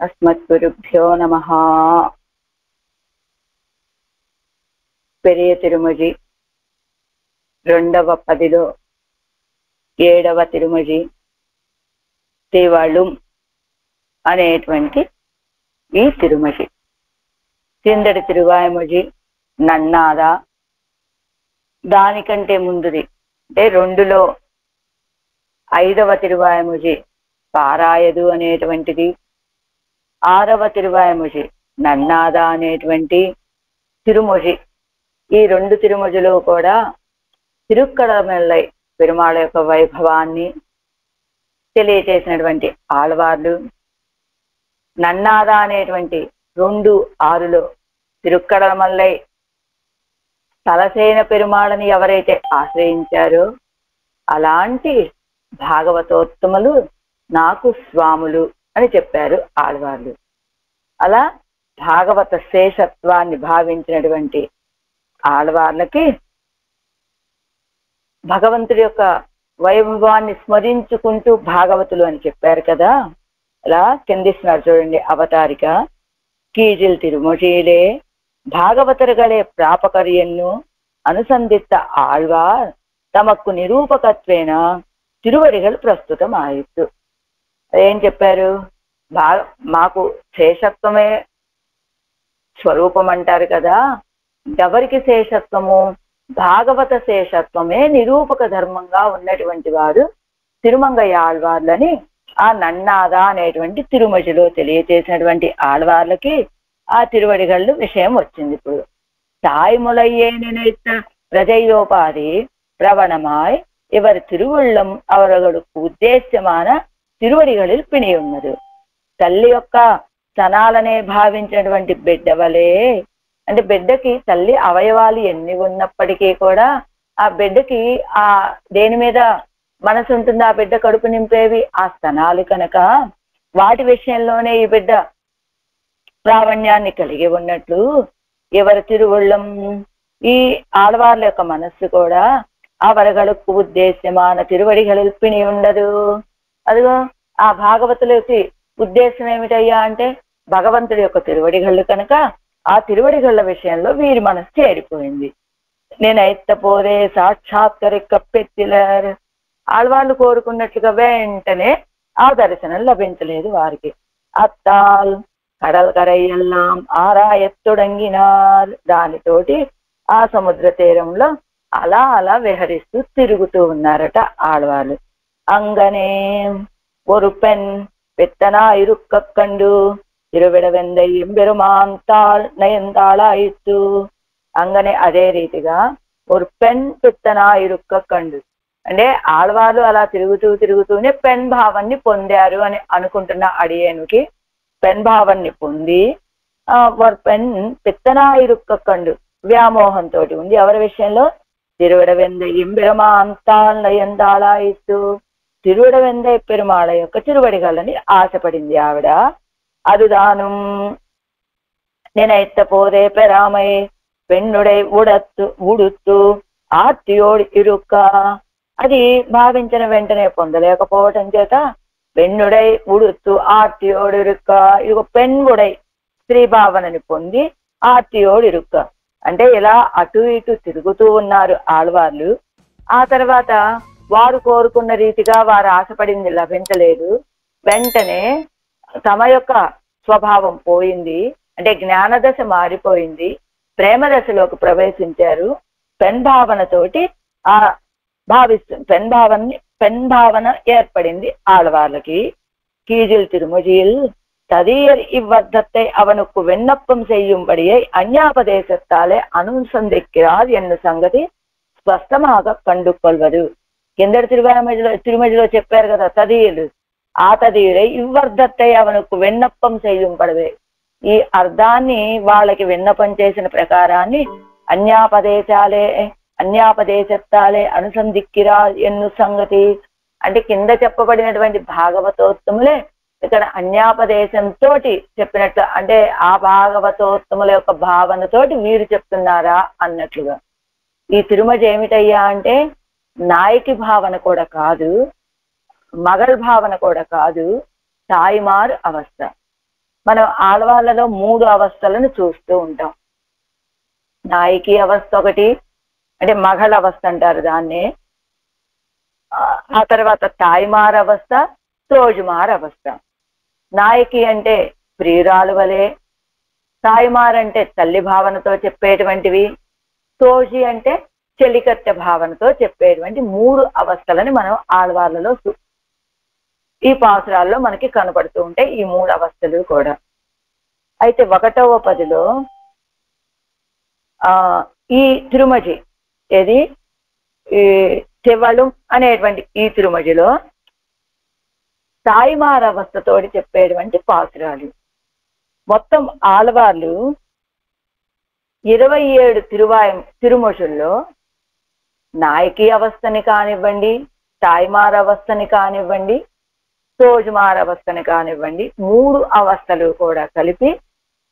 అస్మద్గురుభ్యో నమః. పెరియ తిరుమజి రెండవ పదిలో 7వ తిరుమజి తిరువళ్ళం అనేటువంటి ఈ తిరుమజి. కిందటి తిరువాయమొజి నన్నాద, దానికంటే ముందుది అంటే 2లో 5వ తిరువాయమొజి పారాయదు అనేటువంటిది, 6వ తిరువాయమొజి నన్నాద అనేటువంటి తిరుమొజి. ఈ 2 తిరుమొజిలో కూడా తిరుక్కడమెల్లై పెరుమాళ యొక్క వైభవాన్ని తెలియచేసినటువంటి ఆళ్వార్లు. నన్నాద అనేటువంటి 2:6లో తిరుక్కడమల్లై తలసేన పెరుమాళని ఎవరైతే ఆశ్రయించారో అలాంటి భాగవతోత్తములు నాకు స్వాములు అని చెప్పారు ఆళ్వార్లు. అలా భాగవత శేషత్వాన్ని భావించినటువంటి ఆళ్వార్లకి భగవంతుడి యొక్క వైభవాన్ని స్మరించుకుంటూ భాగవతులు అని చెప్పారు కదా. అలా కిందిస్తున్నారు చూడండి అవతారిక. కీజిల్ తిరుమొழியிலே భాగవతరుಗಳೇ ప్రాపకర్యన్ను అనుసంధిత ఆళ్వార్ తమకు నిరూపకత్వేన తిరువడిగలు ప్రస్తుతం ఆయిత్తు. ఏం చెప్పారు? మాకు శేషత్వమే స్వరూపం అంటారు కదా. ఎవరికి శేషత్వము? భాగవత శేషత్వమే నిరూపక ధర్మంగా ఉన్నటువంటి వారు తిరుమంగయ్య ఆళ్వార్లని ఆ నన్నాద అనేటువంటి తిరుమజిలో తెలియచేసినటువంటి ఆళ్వార్లకి ఆ తిరువడిగళ్ళు విషయం వచ్చింది. ఇప్పుడు தாய்மொழியே நினைத்த பிரஜையோபாதி பிரவணமாய் இவர் திருவுள்ளம் அவர்களுக்கு ఉద్దేశ్యமான తిరువడిகளில் పినియున్నది. తల్లి యొక్క స్తనాలనే భావించినటువంటి బిడ్డ వలె, అంటే బిడ్డకి తల్లి అవయవాలు ఎన్ని ఉన్నప్పటికీ కూడా ఆ బిడ్డకి ఆ దేని మీద మనసు ఉంటుంది? ఆ బిడ్డ కడుపు నింపేవి ఆ స్తనాలు కనుక వాటి విషయంలోనే ఈ బిడ్డ ప్రావణ్యాన్ని కలిగి ఉన్నట్లు ఎవరి తిరువుళ్ళం ఈ ఆళ్వార్ల యొక్క మనస్సు కూడా అవరగలకు ఉద్దేశ్యమాన తిరువడిகளில் పిని ఉండదు. అదిగో ఆ భాగవతులకి ఉద్దేశం ఏమిటయ్యా అంటే భగవంతుడి యొక్క తిరువడిగళ్ళు కనుక ఆ తిరువడిగళ్ళ విషయంలో వీరి మనసు చేరిపోయింది. నేనైత పోరే సాక్షాత్కరి కప్పెత్తిలారు. ఆళ్వాళ్ళు కోరుకున్నట్లుగా వెంటనే ఆ దర్శనం లభించలేదు వారికి. అత్తాల్ కడల్ కరయ్యల్లాం ఆరాయత్తొడంగినార్. దానితోటి ఆ సముద్ర తీరంలో అలా అలా విహరిస్తూ తిరుగుతూ ఉన్నారట ఆళ్వాళ్ళు. అంగనే ஒரு பெண் பெத்தனாயிருக்க கண்டு తిరువిడవెందయ్యం పెరుమాంతాళ్ నయంతాళాయిత్తు. అంగనే అదే రీతిగా ஒரு பெண் பெத்தனாயிருக்க కండు అంటే ఆళ్వాళ్ళు అలా తిరుగుతూనే పెన్ భావాన్ని పొందారు అని అనుకుంటున్న అడియేనుకి పెన్ భావాన్ని పొంది ஒரு பெண் பெத்தனாயிருக்க కండు వ్యామోహంతో ఉంది. ఎవరి విషయంలో? తిరువిడవెందయ్యం పెరుమాంతాళ్ నయంతాళాయిత్తు. తిరువిడవెందై పెరుమాళ యొక్క తిరువడిగలని ఆశపడింది ఆవిడ. அதுதானும் நினைத்த போதே பெறாமை பெண்ணுடை ఉడుత్తు ఆర్తియోడి ఇరుక్క. అది భావించిన వెంటనే పొందలేకపోవటం చేత పెన్నుడై ఉడుత్తు ఆర్తియోడు ఇరుక్క. ఇదిగో పెన్నుడై స్త్రీ భావనని పొంది ఆర్తియోడు ఇరుక్క అంటే ఇలా అటు ఇటు తిరుగుతూ ఉన్నారు ఆళ్వార్లు. ఆ తర్వాత వారు కోరుకున్న రీతిగా వారు ఆశపడింది లభించలేదు. వెంటనే తమ యొక్క స్వభావం పోయింది, అంటే జ్ఞానదశ మారిపోయింది, ప్రేమ దశలోకి ప్రవేశించారు. పెన్ భావనతోటి ఆ పెన్ భావన ఏర్పడింది ఆళ్వార్లకి. కీజిల్ తిరుమజిల్ ததியர் இவ்வர்த்தத்தை அவனுக்கு விண்ணப்பம் செய்யும்படியை అన్యాపదేశத்தாலே అనుసంధిక్கிறார் ఎన్ను సంగతి స్పష్టంగా కండుకొల్వదు. కిందటి తిరుమజిలో చెప్పారు కదా తదియులు. ఆ తదియుడై ఇవ్వర్ధత్తై అవనుకు విన్నప్పం చేయుంపడవే. ఈ అర్థాన్ని వాళ్ళకి విన్నపం చేసిన ప్రకారాన్ని అన్యాపదేశత్తాలే అనుసంధిక్కిరా ఎన్ను సంగతి అంటే కింద చెప్పబడినటువంటి భాగవతోత్తములే ఇక్కడ అన్యాపదేశంతో చెప్పినట్లు, అంటే ఆ భాగవతోత్తముల యొక్క భావనతోటి వీరు చెప్తున్నారా అన్నట్లుగా. ఈ తిరుమజ ఏమిటయ్యా అంటే నాయకి భావన కూడా కాదు, మగల్ భావన కూడా కాదు, తాయిమారు అవస్థ. మనం ఆడవాళ్ళలో 3 అవస్థలను చూస్తూ ఉంటాం. నాయకి అవస్థ ఒకటి, అంటే మగళ అవస్థ అంటారు దాన్ని. ఆ తర్వాత తాయిమార అవస్థ, తోజుమార అవస్థ. నాయకి అంటే ప్రియురాలు వలె, తాయిమార అంటే తల్లి భావనతో చెప్పేటువంటివి, తోజి అంటే చెలికత్తె భావనతో చెప్పేటువంటి 3 అవస్థలని మనం ఆడవాళ్ళలో ఈ పాసురాల్లో మనకి కనపడుతూ ఉంటాయి ఈ 3 అవస్థలు కూడా. అయితే 1వ పదిలో ఈ తిరుమజి ఏది ఈ చెవళం అనేటువంటి ఈ తిరుమజిలో తాయిమార అవస్థతోటి చెప్పేటువంటి పాసురాలు. మొత్తం ఆళ్వార్లు 27 తిరుమజుల్లో నాయకి అవస్థని కానివ్వండి, తాయిమార అవస్థని కానివ్వండి, తోజుమార అవస్థని కానివ్వండి, 3 అవస్థలు కూడా కలిపి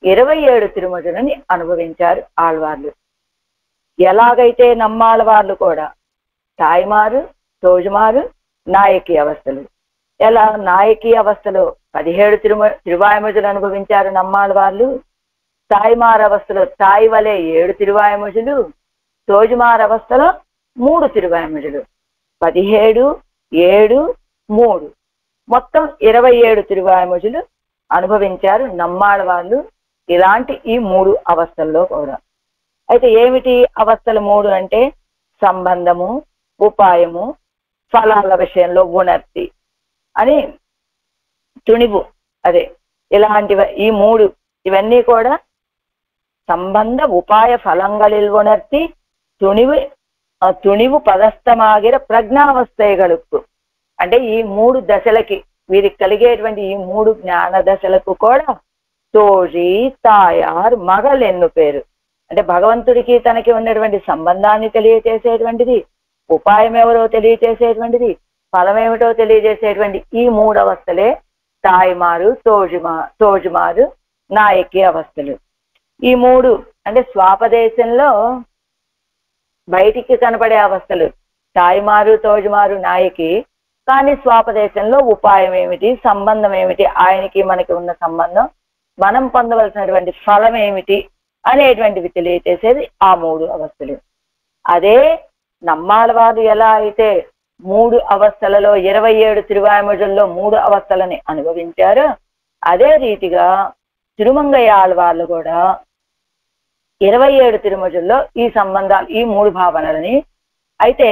27 తిరుమజులని అనుభవించారు ఆళ్వార్లు. ఎలాగైతే నమ్మాళ్వార్లు కూడా తాయిమారు, తోజుమారు, నాయకి అవస్థలు, ఎలా నాయకి అవస్థలో 17 తిరువాయముజులు అనుభవించారు నమ్మాళ్వార్లు, తాయిమార అవస్థలో తాయి వలె 7 తిరువాయముజులు, తోజుమార అవస్థలో 3 తిరువాయముజులు, 17, 7, 3 మొత్తం 27 తిరువాయముజులు అనుభవించారు నమ్మాళ్వార్లు ఇలాంటి ఈ 3 అవస్థల్లో కూడా. అయితే ఏమిటి అవస్థలు 3 అంటే సంబంధము, ఉపాయము, ఫలాల విషయంలో ఉణర్తి అని తుణివు, అదే ఇలాంటివి ఈ 3 ఇవన్నీ కూడా సంబంధ ఉపాయ ఫలంగళిల్ ఉణర్తి తుణివు పదస్థమాగిర ప్రజ్ఞావస్థయగలుపు. అంటే ఈ 3 దశలకి వీరికి కలిగేటువంటి ఈ 3 జ్ఞాన దశలకు కూడా తోజి, తాయార్, మగల్ ఎన్ను పేరు. అంటే భగవంతుడికి తనకి ఉన్నటువంటి సంబంధాన్ని తెలియచేసేటువంటిది, ఉపాయం ఎవరో తెలియచేసేటువంటిది, ఫలం ఏమిటో తెలియజేసేటువంటి ఈ 3 అవస్థలే తాయిమారు, తోజుమారు, నాయకి అవస్థలు. ఈ 3 అంటే స్వాపదేశంలో బయటికి కనపడే అవస్థలు తాయిమారు, తోజుమారు, నాయకి. కానీ స్వాపదేశంలో ఉపాయం ఏమిటి, సంబంధం ఏమిటి, ఆయనకి మనకి ఉన్న సంబంధం, మనం పొందవలసినటువంటి ఫలం ఏమిటి అనేటువంటివి తెలియచేసేది ఆ 3 అవస్థలు. అదే నమ్మాళ్వారు ఎలా అయితే 3 అవస్థలలో 27 తిరువాయముజుల్లో 3 అవస్థలని అనుభవించారో అదే రీతిగా తిరుమంగయ్య ఆళ్వార్లు కూడా 27 తిరుమజుల్లో ఈ సంబంధాలు, ఈ 3 భావనలని. అయితే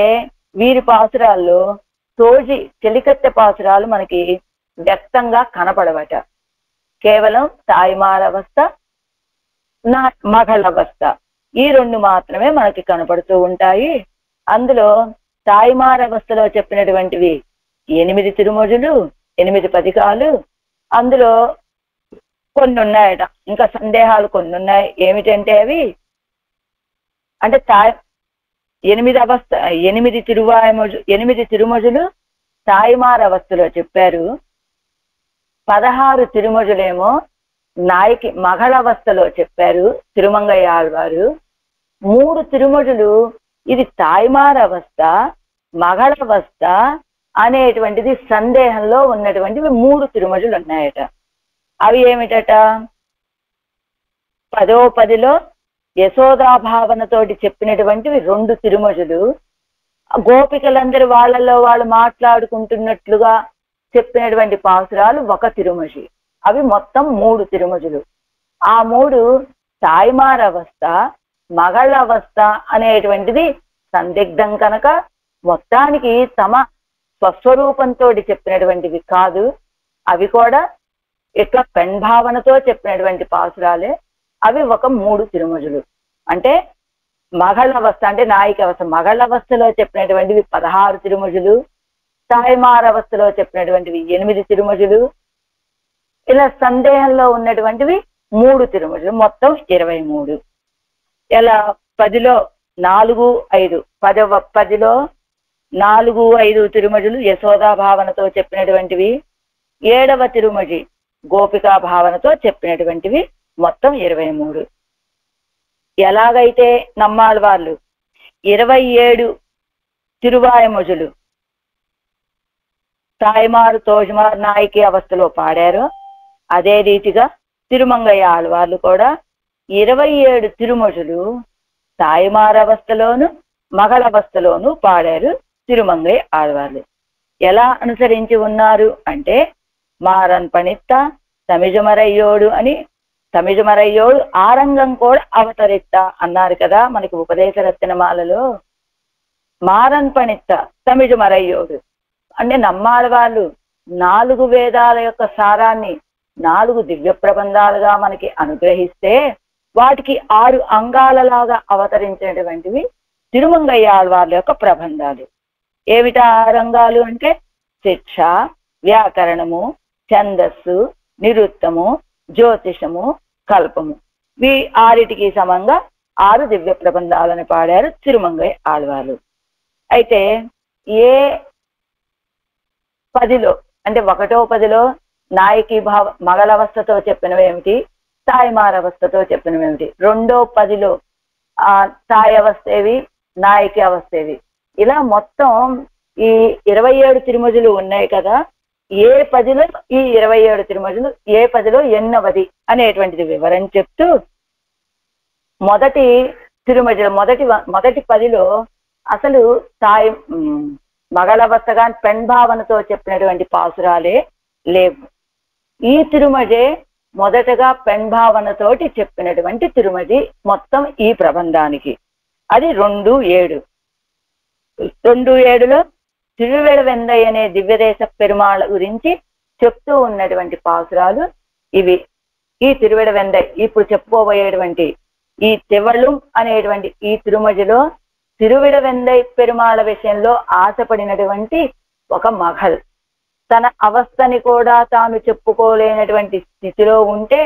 వీరి పాసురాల్లో తోజి చెలికత్తె పాసురాలు మనకి వ్యక్తంగా కనపడవట. కేవలం తాయిమార అవస్థ, మగళ అవస్థ ఈ 2 మాత్రమే మనకి కనపడుతూ ఉంటాయి. అందులో తాయిమార అవస్థలో చెప్పినటువంటివి 8 తిరుమజులు, 8 పదికాలు. అందులో కొన్ని ఉన్నాయట, ఇంకా సందేహాలు కొన్ని ఉన్నాయి. ఏమిటంటే అవి అంటే 8 తిరుమజులు తాయిమార అవస్థలో చెప్పారు, 16 తిరుమజులేమో నాయకి మగళ అవస్థలో చెప్పారు తిరుమంగయ్య ఆళ్వారు. 3 తిరుమజులు ఇది తాయిమార అవస్థ, మగళ అవస్థ అనేటువంటిది సందేహంలో ఉన్నటువంటివి 3 తిరుమజులు ఉన్నాయట. అవి ఏమిటట? 10వ పదిలో యశోదాభావనతోటి చెప్పినటువంటివి 2 తిరుమజులు, గోపికలందరూ వాళ్ళలో వాళ్ళు మాట్లాడుకుంటున్నట్లుగా చెప్పినటువంటి పాసురాలు 1 తిరుమజి. అవి మొత్తం 3 తిరుమజులు. ఆ 3 తాయిమార అవస్థ, మగళ అవస్థ అనేటువంటిది సందిగ్ధం కనుక మొత్తానికి తమ స్వస్వరూపంతో చెప్పినటువంటివి కాదు. అవి కూడా ఇట్లా పెణ్భావనతో చెప్పినటువంటి పాసురాలే. అవి 3 తిరుమజులు. అంటే మగళ అవస్థ అంటే నాయిక అవస్థ, మగళ అవస్థలో చెప్పినటువంటివి 16 తిరుమజులు, తాయిమార అవస్థలో చెప్పినటువంటివి 8 తిరుమజులు, ఇలా సందేహంలో ఉన్నటువంటివి 3 తిరుమజులు, మొత్తం 23. ఇలా 10లో 4, 5, 10వ 10లో 4, 5 తిరుమజులు యశోదా భావనతో చెప్పినటువంటివి, 7వ తిరుమజి గోపికా భావనతో చెప్పినటువంటివి మొత్తం 23. ఎలాగైతే నమ్మాళ్వార్లు 27 తిరువాయముజులు తాయిమారు, తోజుమారు, నాయకి అవస్థలో పాడారో అదే రీతిగా తిరుమంగయ్య ఆళ్వార్లు కూడా 27 తిరుమొజులు తాయిమారవస్థలోను మగళవస్థలోను పాడారు తిరుమంగయ్య ఆళ్వార్లు. ఎలా అనుసరించి ఉన్నారు అంటే మారన్ పణిత్త తమిజమరయ్యోడు అని, తమిజమరయ్యోడు ఆరంగం కూడా అవతరిత్త అన్నారు కదా మనకి ఉపదేశ రత్నమాలలో. మారన్ పణిత్త తమిజమరయ్యోడు అంటే నమ్మాళ్ళ వాళ్ళు 4 వేదాల యొక్క సారాన్ని 4 దివ్య ప్రబంధాలుగా మనకి అనుగ్రహిస్తే వాటికి 6 అంగాలలాగా అవతరించినటువంటివి తిరుమంగయ్య ఆళ్వార్ల యొక్క ప్రబంధాలు. ఏమిటా 6 అంగాలు అంటే శిక్ష, వ్యాకరణము, ఛందస్సు, నిరుత్తము, జ్యోతిషము, కల్పము. ఈ 6టికి సమంగా 6 దివ్య ప్రబంధాలను పాడారు తిరుమంగయ్య ఆళ్వార్లు. అయితే ఏ 10లో అంటే 1వ 10లో నాయకి భావ మగళవస్థతో చెప్పినవేమిటి, తాయిమారవస్థతో చెప్పినవేమిటి, 2వ 10లో తాయి అవస్థేవి, నాయకి అవస్థేవి. ఇలా మొత్తం ఈ 27 తిరుమజులు ఉన్నాయి కదా. ఏ 10లో ఈ 27 తిరుమజులు, ఏ 10లో ఎన్నవది అనేటువంటిది వివరం చెప్తూ మొదటి తిరుమజులు మొదటి 10లో అసలు తాయి మగళవస్థగా పెణ్భావనతో చెప్పినటువంటి పాసురాలే లేవు. ఈ తిరుమజే మొదటగా పెణ్భావనతోటి చెప్పినటువంటి తిరుమజి మొత్తం ఈ ప్రబంధానికి. అది 2:7. 2:7లో తిరువెళవెందై అనే దివ్యదేశ పెరుమాళ గురించి చెప్తూ ఉన్నటువంటి పాసురాలు ఇవి. ఈ తిరువెళవెందై ఇప్పుడు చెప్పుకోబోయేటువంటి ఈ తివళం అనేటువంటి ఈ తిరుమజిలో తిరువిడవెందై పెరుమాళ విషయంలో ఆశపడినటువంటి ఒక మగల్ తన అవస్థని కూడా తాను చెప్పుకోలేనటువంటి స్థితిలో ఉంటే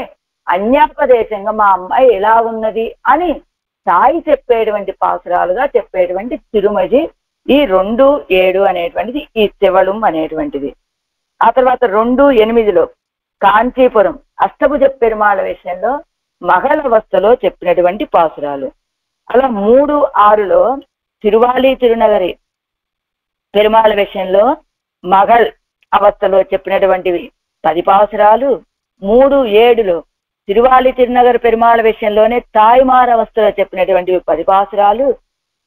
అన్యాపదేశంగా మా అమ్మాయి ఎలా ఉన్నది అని తాయి చెప్పేటువంటి పాసురాలుగా చెప్పేటువంటి తిరుమజి ఈ 2:7 అనేటువంటిది, ఈ తివళం అనేటువంటిది. ఆ తర్వాత 2:8లో కాంచీపురం అష్టభుజ పెరుమాళ విషయంలో మగళవస్థలో చెప్పినటువంటి పాసురాలు. అలా 3:6లో తిరువాలి తిరునగరి పెరుమాళ విషయంలో మగళ్ అవస్థలో చెప్పినటువంటివి 10 పాసురాలు. 3:7లో తిరువాలి తిరునగరి పెరుమాళ విషయంలోనే తాయిమార అవస్థలో చెప్పినటువంటివి 10 పాసురాలు.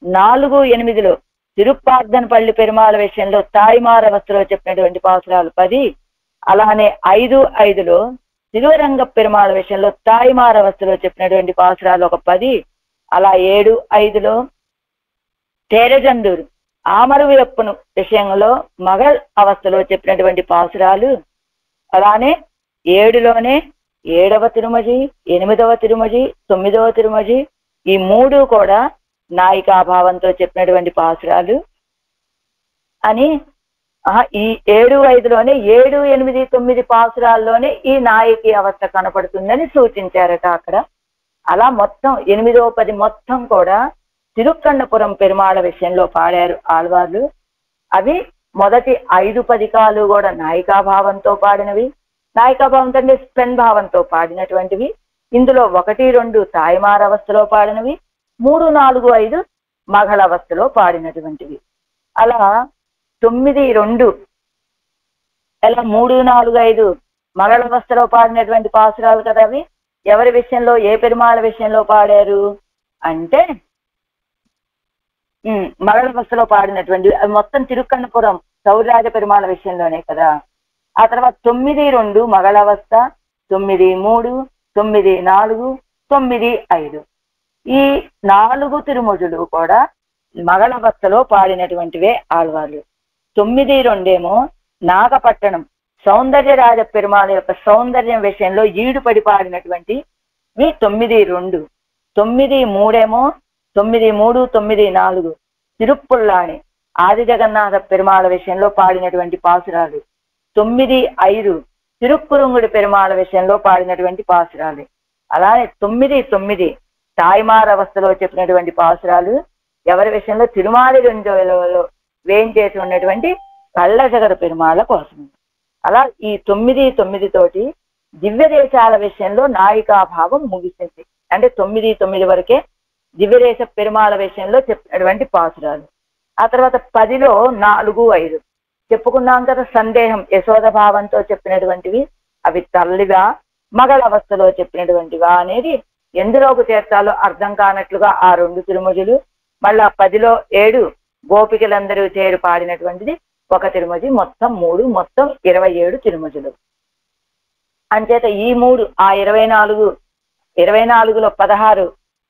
4:8లో తిరుప్పార్దనపల్లి పెరుమాళ విషయంలో తాయిమార అవస్థలో చెప్పినటువంటి పాసురాలు 10. అలానే 5:5లో తిరువరంగ పెరుమాళ విషయంలో తాయిమార అవస్థలో చెప్పినటువంటి పాసురాలు ఒక 10. అలా 7:5లో తేరజందూరు ఆమరువియప్పను విషయంలో మగళ్ అవస్థలో చెప్పినటువంటి పాసురాలు. అలానే 7లోనే 7వ తిరుమజి, 8వ తిరుమజి, 9వ తిరుమజి ఈ 3 కూడా నాయికాభావంతో చెప్పినటువంటి పాసురాలు అని. ఈ 7:5లోనే 7, 8, 9 పాసురాల్లోనే ఈ నాయకి అవస్థ కనపడుతుందని సూచించారట అక్కడ. అలా మొత్తం 8వ 10 మొత్తం కూడా తిరుక్కన్నపురం పెరుమాళ విషయంలో పాడారు ఆళ్వార్లు. అవి మొదటి 5 పదికాలు కూడా నాయికాభావంతో పాడినవి. నాయికాభావంతో అంటే స్పెన్ భావంతో పాడినటువంటివి. ఇందులో 1, 2 తాయిమార అవస్థలో పాడినవి, 3, 4, 5 మగళ అవస్థలో పాడినటువంటివి. అలా 9, 2 ఎలా 3, 4, 5 మగళ అవస్థలో పాడినటువంటి పాసురాలు కదా అవి. ఎవరి విషయంలో, ఏ పెరుమాళ విషయంలో పాడారు అంటే మగళ అవస్థలో పాడినటువంటి అవి మొత్తం తిరుక్కన్నపురం సౌరాజ పెరుమాళ విషయంలోనే కదా. ఆ తర్వాత 9, 2 మగళ అవస్థ, 9, 3, 9, 4, 9, 5 ఈ 4 తిరుమజులు కూడా మగళ అవస్థలో పాడినటువంటివే ఆళ్వార్లు. 9, 2 నాగపట్టణం సౌందర్యరాజ పెరుమాళ యొక్క సౌందర్యం విషయంలో ఈడుపడి పాడినటువంటి 9, 2. 9, 3 9, 3, 9, 4 తిరుప్పుల్లాని ఆది జగన్నాథ పెరుమాళ విషయంలో పాడినటువంటి పాసురాలు. 9, 5 తిరుక్కురుంగుడి పెరుమాళ విషయంలో పాడినటువంటి పాసురాలు. అలానే 9, 9 తాయిమార అవస్థలో చెప్పినటువంటి పాసురాలు ఎవరి విషయంలో, తిరుమాలి రెంజోలలో వేయించేసి ఉన్నటువంటి కళ్ళజగర పెరుమాళ కోసం. అలా ఈ 9, 9 తోటి దివ్య దేశాల విషయంలో నాయికాభావం ముగిసింది. అంటే 9, 9 వరకే దివ్యదేశ పెరుమాళ విషయంలో చెప్పినటువంటి పాసురాలు. ఆ తర్వాత 10లో 4, 5 చెప్పుకున్నాం కదా. సందేహం యశోద భావంతో చెప్పినటువంటివి అవి తల్లిగా మగళ అవస్థలో చెప్పినటువంటివా అనేది ఎందులోకి చేర్చాలో అర్థం కానట్లుగా ఆ 2 తిరుమజులు, మళ్ళా 10లో 7 గోపికలందరూ చేరి పాడినటువంటిది 1 తిరుమజి, మొత్తం 3, మొత్తం 27 తిరుమజులు. అంచేత ఈ 3 ఆ 24లో 16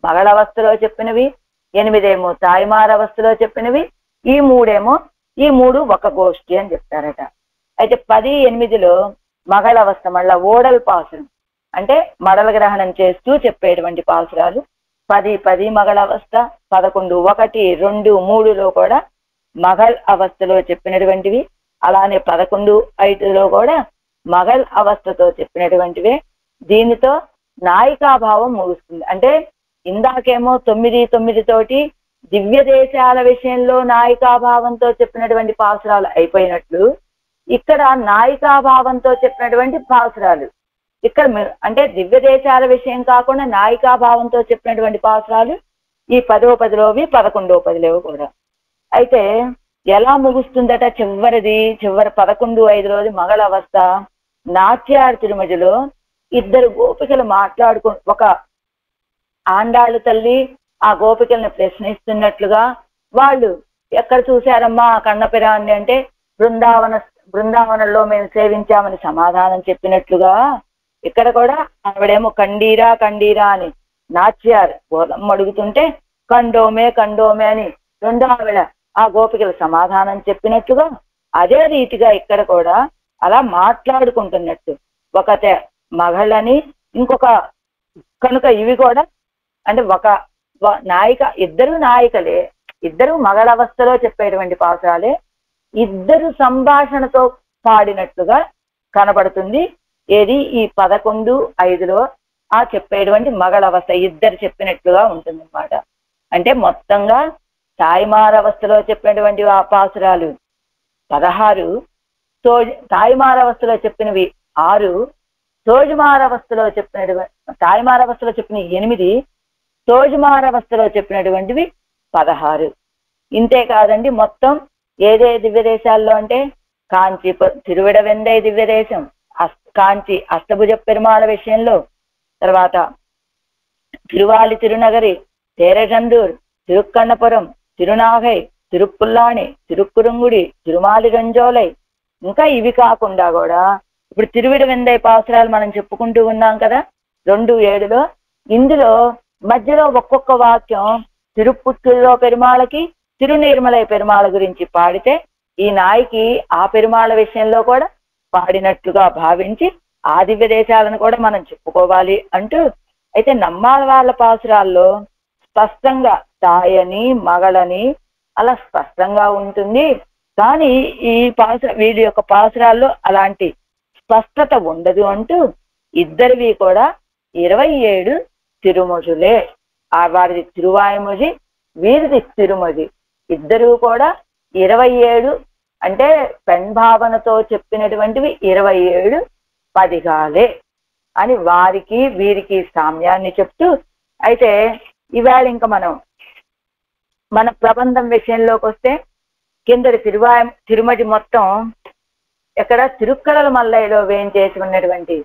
మగళ అవస్థలో చెప్పినవి, 8 తాయిమార అవస్థలో చెప్పినవి, ఈ 3 ఒక గోష్ఠి అని చెప్తారట. అయితే 10, 8లో మగళ అవస్థ మళ్ళా ఓడల్ పాసురం అంటే మడల గ్రహణం చేస్తూ చెప్పేటువంటి పాసురాలు. 10 మగళ అవస్థ, 11 1, 2, 3లో కూడా మగళ్ అవస్థలో చెప్పినటువంటివి, అలానే 11, 5లో కూడా మగళ్ అవస్థతో చెప్పినటువంటివే. దీనితో నాయికాభావం ముగుస్తుంది. అంటే ఇందాకేమో 9 తోటి దివ్య దేశాల విషయంలో నాయికాభావంతో చెప్పినటువంటి పాసురాలు అయిపోయినట్లు, ఇక్కడ నాయికాభావంతో చెప్పినటువంటి పాసురాలు ఇక్కడ అంటే దివ్య దేశాల విషయం కాకుండా నాయికాభావంతో చెప్పినటువంటి పాసురాలు ఈ 10వ 10లోవి, 11వ 10లోవి కూడా. అయితే ఎలా ముగుస్తుందట చివరి 11, 5లోది మగళ అవస్థ. నాట్యార్ తిరుమజలో 2 గోపికలు ఒక ఆండాళ్ళు తల్లి ఆ గోపికల్ని ప్రశ్నిస్తున్నట్లుగా, వాళ్ళు ఎక్కడ చూశారమ్మా కన్నపిరాన్ని అంటే బృందావనంలో మేము సేవించామని సమాధానం చెప్పినట్లుగా, ఇక్కడ కూడా ఆవిడేమో కండీరా అని నాట్యార్ గోలమ్మ అడుగుతుంటే కండోమే అని రెండో ఆవిడ ఆ గోపికల సమాధానం చెప్పినట్లుగా, అదే రీతిగా ఇక్కడ కూడా అలా మాట్లాడుకుంటున్నట్టు ఒకతే మగళ్ళని ఇంకొక కనుక ఇవి కూడా అంటే ఒక నాయిక, ఇద్దరు నాయికలే, ఇద్దరు మగళ అవస్థలో చెప్పేటువంటి పాసురాలే, ఇద్దరు సంభాషణతో పాడినట్లుగా కనబడుతుంది. ఏది ఈ 11, 5లో ఆ చెప్పేటువంటి మగళ అవస్థ ఇద్దరు చెప్పినట్లుగా ఉంటుంది అన్నమాట. అంటే మొత్తంగా తాయిమార అవస్థలో చెప్పినటువంటి ఆ పాసురాలు 16, తాయిమార అవస్థలో చెప్పినవి 6, తోజుమార అవస్థలో తాయిమార అవస్థలో చెప్పిన 8, తోజుమార అవస్థలో చెప్పినటువంటివి 16. ఇంతే కాదండి, మొత్తం ఏదే దివ్య దేశాల్లో అంటే కాంచి తిరువిడవెందై దివ్య దేశం, కాంచి అష్టభుజ పెరుమాళ విషయంలో, తర్వాత తిరువాలి తిరునగరి, తేరజందూర్, తిరుక్కన్నపురం, తిరునాగై, తిరుప్పుల్లాణి, తిరుక్కురుంగుడి, తిరుమాలి రంజోలై, ఇంకా ఇవి కాకుండా కూడా ఇప్పుడు తిరువిడవెందై పాసురాలు మనం చెప్పుకుంటూ ఉన్నాం కదా 2, 7లో. ఇందులో మధ్యలో ఒక్కొక్క వాక్యం తిరుపుత్తూరులో పెరుమాళకి, తిరునీర్మలై పెరుమాళ గురించి పాడితే ఈ నాయకి ఆ పెరుమాళ విషయంలో కూడా పాడినట్లుగా భావించి ఆ దివ్య దేశాలను కూడా మనం చెప్పుకోవాలి అంటూ, అయితే నమ్మాళ్ళ వాళ్ళ పాసురాల్లో స్పష్టంగా తాయని మగళని అలా స్పష్టంగా ఉంటుంది. కానీ ఈ వీడి యొక్క పాసురాల్లో అలాంటి స్పష్టత ఉండదు అంటూ ఇద్దరివి కూడా 27 తిరుమజులే. వారిది తిరువాయిమొజి, వీరిది తిరుమజి, ఇద్దరు కూడా 27 అంటే పెన్భావనతో చెప్పినటువంటివి 27 పదిగాలే అని వారికి వీరికి సామ్యాన్ని చెప్తూ, అయితే ఇవాళ ఇంకా మన ప్రబంధం విషయంలోకి వస్తే కిందటి తిరుమజి మొత్తం ఎక్కడ తిరుక్కడల మల్లయ్యలో వేయించేసి ఉన్నటువంటి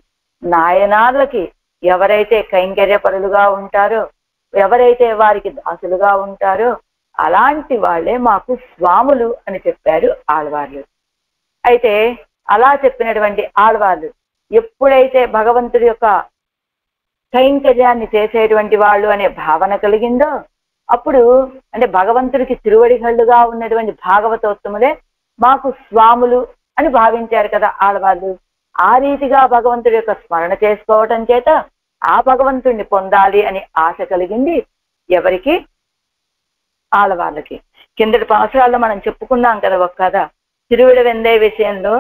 నాయనార్లకి ఎవరైతే కైంకర్యపరులుగా ఉంటారో, ఎవరైతే వారికి దాసులుగా ఉంటారో అలాంటి వాళ్ళే మాకు స్వాములు అని చెప్పారు ఆళ్వార్లు. అయితే అలా చెప్పినటువంటి ఆళ్వార్లు ఎప్పుడైతే భగవంతుడి యొక్క కైంకర్యాన్ని చేసేటువంటి వాళ్ళు అనే భావన కలిగిందో, అప్పుడు అంటే భగవంతుడికి తిరువడిగళ్ళుగా ఉన్నటువంటి భాగవతోత్తములే మాకు స్వాములు అని భావించారు కదా ఆళ్వార్లు. ఆ రీతిగా భగవంతుడి యొక్క స్మరణ చేసుకోవటం చేత ఆ భగవంతుడిని పొందాలి అని ఆశ కలిగింది ఎవరికి? ఆళ్వార్లకి. కిందటి పాసురాల్లో మనం చెప్పుకున్నాం కదా ఒక కథ, తిరువిడవెందై విషయంలో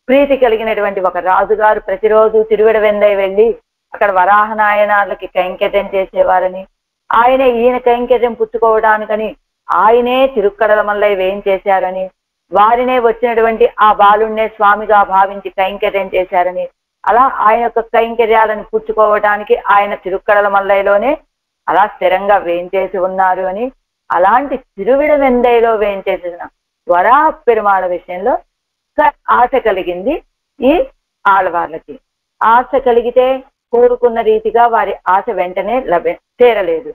ప్రీతి కలిగినటువంటి ఒక రాజుగారు ప్రతిరోజు తిరువిడవెందై వెళ్ళి అక్కడ వరాహనాయనార్లకి కైంకర్యం చేసేవారని, ఆయనే ఈయన కైంకర్యం పుచ్చుకోవడానికని ఆయనే తిరుక్కడల మల్లయ్య వేయించేశారని, వారినే వచ్చినటువంటి ఆ బాలుణ్ణే స్వామిగా భావించి కైంకర్యం చేశారని, అలా ఆయన యొక్క కైంకర్యాలను పుచ్చుకోవడానికి ఆయన తిరుక్కడల మల్లయ్యలోనే అలా స్థిరంగా వేయించేసి ఉన్నారు అని, అలాంటి తిరువిడవెందైలో వేయించేసిన వరాహ పెరుమాళ విషయంలో ఆశ కలిగింది ఈ ఆడవాళ్ళకి. ఆశ కలిగితే కోరుకున్న రీతిగా వారి ఆశ వెంటనే తీరలేదు.